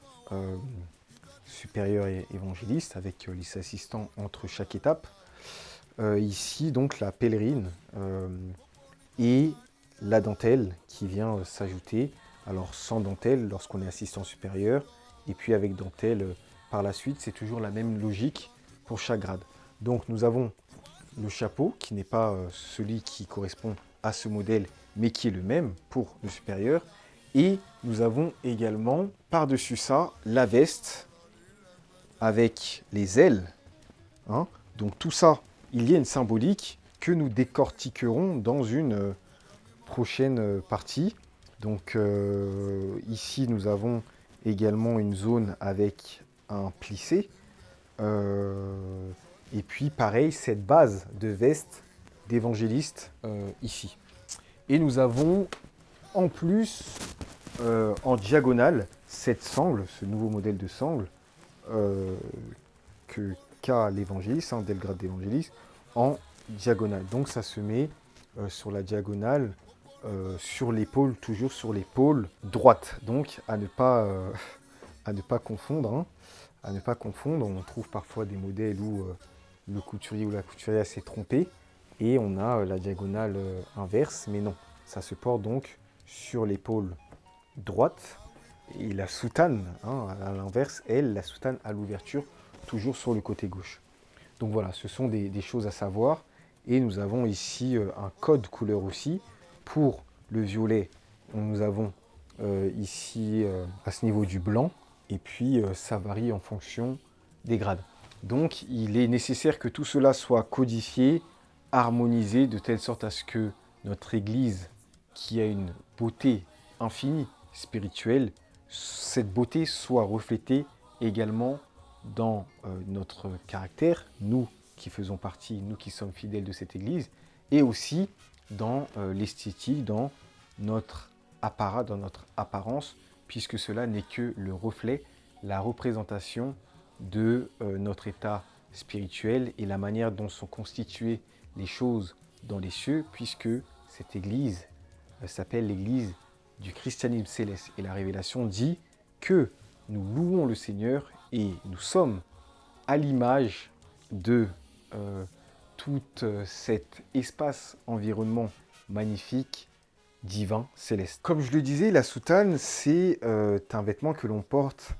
[SPEAKER 1] supérieur et évangéliste, avec les assistants entre chaque étape. Ici donc la pèlerine et la dentelle qui vient s'ajouter, alors sans dentelle lorsqu'on est assistant supérieur, et puis avec dentelle par la suite. C'est toujours la même logique pour chaque grade. Donc nous avons le chapeau qui n'est pas celui qui correspond à ce modèle, mais qui est le même pour le supérieur, Et nous avons également, par-dessus ça, la veste avec les ailes. Hein. Donc tout ça, il y a une symbolique que nous décortiquerons dans une prochaine partie. Donc ici, nous avons également une zone avec un plissé. Et puis pareil, cette base de veste d'évangéliste ici. Et nous avons en plus, en diagonale, cette sangle, ce nouveau modèle de sangle qu'a l'évangéliste, dès le grade d'évangéliste, en diagonale. Donc ça se met sur la diagonale, sur l'épaule, toujours sur l'épaule droite. Donc à ne pas confondre. Hein. À ne pas confondre. On trouve parfois des modèles où le couturier ou la couturière s'est trompé et on a la diagonale inverse, mais non. Ça se porte donc sur l'épaule droite et la soutane, à l'inverse, elle, la soutane à l'ouverture, toujours sur le côté gauche. Donc voilà, ce sont des choses à savoir. Et nous avons ici un code couleur aussi. Pour le violet, nous avons ici à ce niveau du blanc. Et puis ça varie en fonction des grades. Donc il est nécessaire que tout cela soit codifié, harmonisé, de telle sorte à ce que notre Église, qui a une beauté infinie, spirituelle, cette beauté soit reflétée également dans notre caractère, nous qui faisons partie, nous qui sommes fidèles de cette Église, et aussi dans l'esthétique, dans notre apparat, dans notre apparence, puisque cela n'est que le reflet, la représentation de notre état spirituel et la manière dont sont constituées les choses dans les cieux, puisque cette Église s'appelle l'Église du christianisme céleste. Et la révélation dit que nous louons le Seigneur et nous sommes à l'image de tout cet espace environnement magnifique, divin, céleste. Comme je le disais, la soutane, c'est un vêtement que l'on porte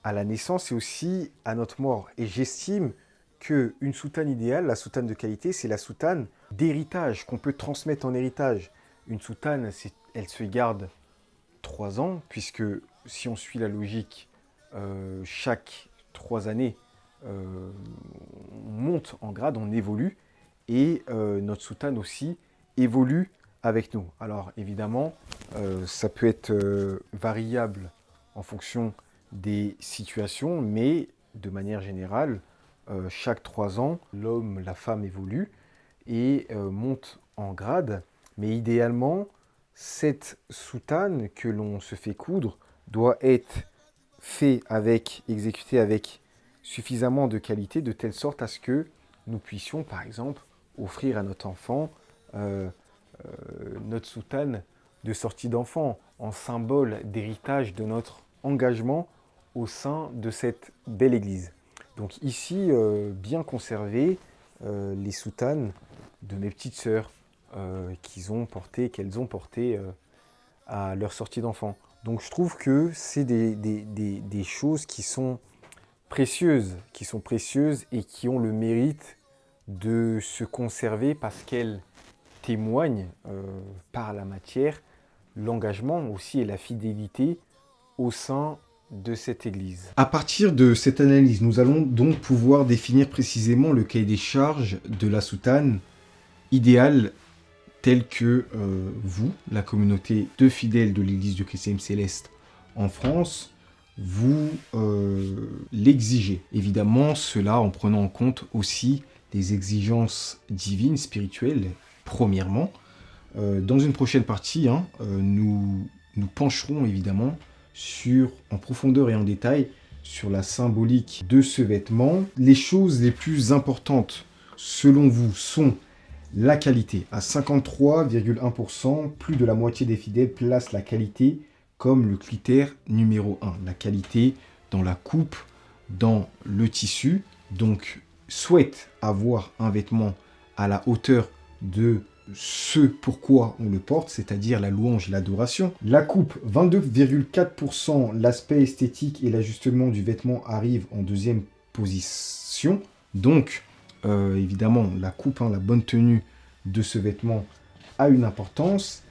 [SPEAKER 1] à la naissance et aussi à notre mort. Et j'estime qu'une soutane idéale, la soutane de qualité, c'est la soutane d'héritage, qu'on peut transmettre en héritage. Une soutane, elle se garde 3 ans, puisque si on suit la logique, chaque 3 années, on monte en grade, on évolue, et notre soutane aussi évolue avec nous. Alors évidemment, ça peut être variable en fonction des situations, mais de manière générale, chaque 3 ans, l'homme, la femme évolue et monte en grade. Mais idéalement, cette soutane que l'on se fait coudre doit être exécutée avec suffisamment de qualité, de telle sorte à ce que nous puissions, par exemple, offrir à notre enfant notre soutane de sortie d'enfant, en symbole d'héritage de notre engagement au sein de cette belle église. Donc ici, bien conserver les soutanes de mes petites sœurs qu'elles ont portées à leur sortie d'enfant. Donc je trouve que c'est des choses qui sont précieuses et qui ont le mérite de se conserver parce qu'elles témoignent par la matière l'engagement aussi et la fidélité au sein de cette Église. À partir de cette analyse, nous allons donc pouvoir définir précisément le cahier des charges de la soutane idéale tel que vous, la communauté de fidèles de l'Église du christianisme céleste en France, vous l'exigez. Évidemment, cela en prenant en compte aussi les exigences divines, spirituelles, premièrement. Dans une prochaine partie, nous pencherons évidemment en profondeur et en détail sur la symbolique de ce vêtement. Les choses les plus importantes, selon vous, sont la qualité. À 53,1%, plus de la moitié des fidèles placent la qualité comme le critère numéro 1. La qualité dans la coupe, dans le tissu. Donc, souhaitent avoir un vêtement à la hauteur de ce pourquoi on le porte, c'est-à-dire la louange et l'adoration. La coupe, 22,4%, l'aspect esthétique et l'ajustement du vêtement arrivent en deuxième position. Donc, évidemment, la coupe, la bonne tenue de ce vêtement a une importance.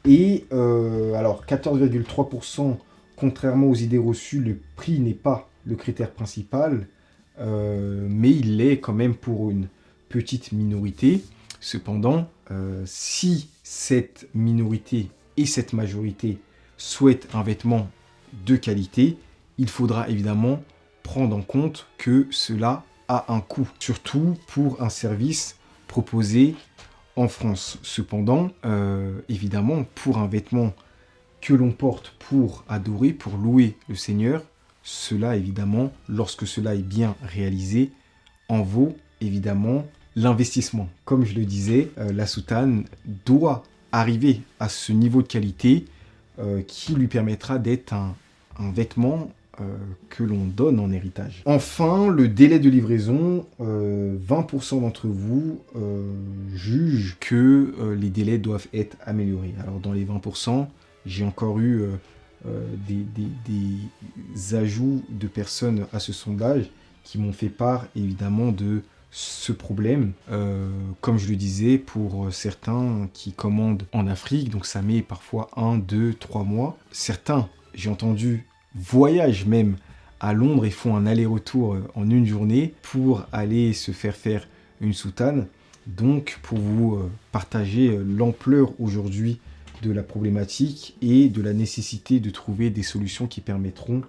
[SPEAKER 1] Et alors 14,3%, contrairement aux idées reçues, le prix n'est pas le critère principal, mais il l'est quand même pour une petite minorité. Cependant, si cette minorité et cette majorité souhaitent un vêtement de qualité, il faudra évidemment prendre en compte que cela a un coût, surtout pour un service proposé en France. Cependant, évidemment, pour un vêtement que l'on porte pour adorer, pour louer le Seigneur, cela évidemment, lorsque cela est bien réalisé, en vaut évidemment l'investissement. Comme je le disais, la soutane doit arriver à ce niveau de qualité qui lui permettra d'être un vêtement que l'on donne en héritage. Enfin, le délai de livraison, 20% d'entre vous jugent que les délais doivent être améliorés. Alors dans les 20%, j'ai encore eu des ajouts de personnes à ce sondage qui m'ont fait part évidemment de ce problème. Comme je le disais, pour certains qui commandent en Afrique, donc ça met parfois 1, 2, 3 mois. Certains, j'ai entendu, voyagent même à Londres et font un aller-retour en une journée pour aller se faire une soutane. Donc pour vous partager l'ampleur aujourd'hui de la problématique et de la nécessité de trouver des solutions qui permettront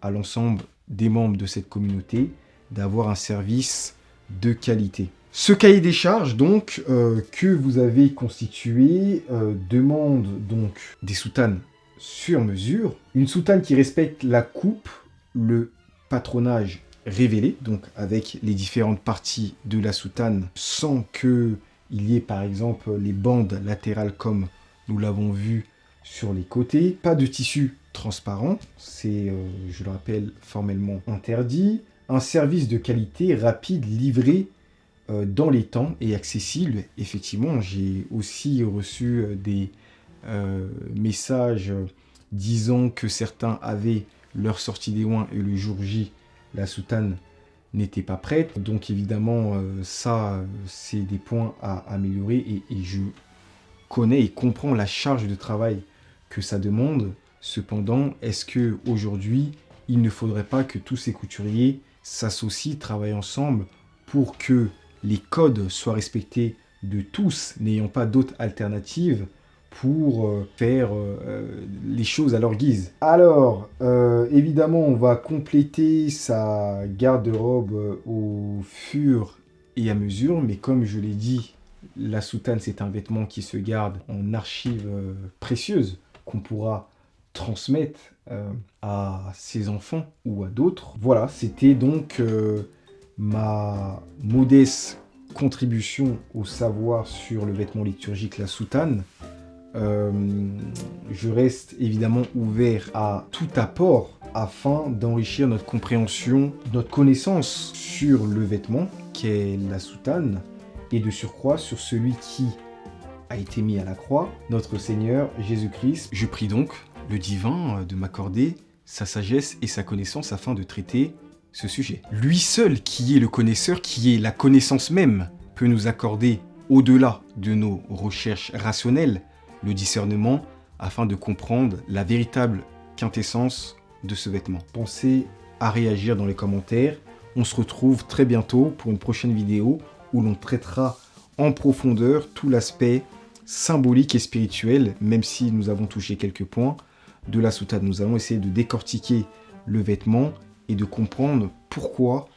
[SPEAKER 1] à l'ensemble des membres de cette communauté d'avoir un service de qualité. Ce cahier des charges donc que vous avez constitué demande donc des soutanes sur mesure, une soutane qui respecte la coupe, le patronage révélé, donc avec les différentes parties de la soutane, sans qu'il y ait par exemple les bandes latérales comme nous l'avons vu sur les côtés. Pas de tissu transparent, c'est, je le rappelle, formellement interdit. Un service de qualité rapide livré dans les temps et accessible. Effectivement, j'ai aussi reçu des messages disant que certains avaient leur sortie des oins et le jour J, la soutane n'était pas prête. Donc évidemment, ça, c'est des points à améliorer et je connais et comprends la charge de travail que ça demande. Cependant, est-ce que aujourd'hui, il ne faudrait pas que tous ces couturiers s'associent, travaillent ensemble pour que les codes soient respectés de tous, n'ayant pas d'autres alternatives pour faire les choses à leur guise. Alors, évidemment, on va compléter sa garde-robe au fur et à mesure, mais comme je l'ai dit, la soutane, c'est un vêtement qui se garde en archives précieuses qu'on pourra transmettre à ses enfants ou à d'autres. Voilà, c'était donc ma modeste contribution au savoir sur le vêtement liturgique, la soutane. Je reste évidemment ouvert à tout apport afin d'enrichir notre compréhension, notre connaissance sur le vêtement qu'est la soutane et de surcroît sur celui qui a été mis à la croix, notre Seigneur Jésus-Christ. Je prie donc le divin de m'accorder sa sagesse et sa connaissance afin de traiter ce sujet. Lui seul qui est le connaisseur, qui est la connaissance même, peut nous accorder, au-delà de nos recherches rationnelles, le discernement afin de comprendre la véritable quintessence de ce vêtement. Pensez à réagir dans les commentaires. On se retrouve très bientôt pour une prochaine vidéo où l'on traitera en profondeur tout l'aspect symbolique et spirituel, même si nous avons touché quelques points de la soutane. Nous allons essayer de décortiquer le vêtement et de comprendre pourquoi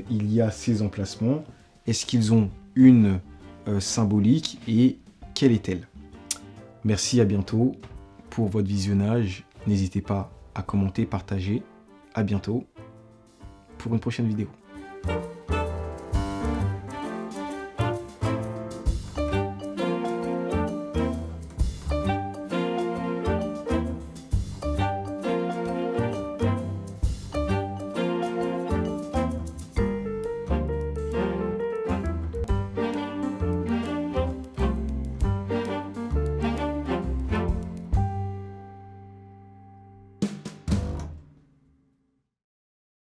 [SPEAKER 1] il y a ces emplacements. Est-ce qu'ils ont une symbolique et quelle est-elle? Merci, à bientôt pour votre visionnage. N'hésitez pas à commenter, partager. À bientôt pour une prochaine vidéo.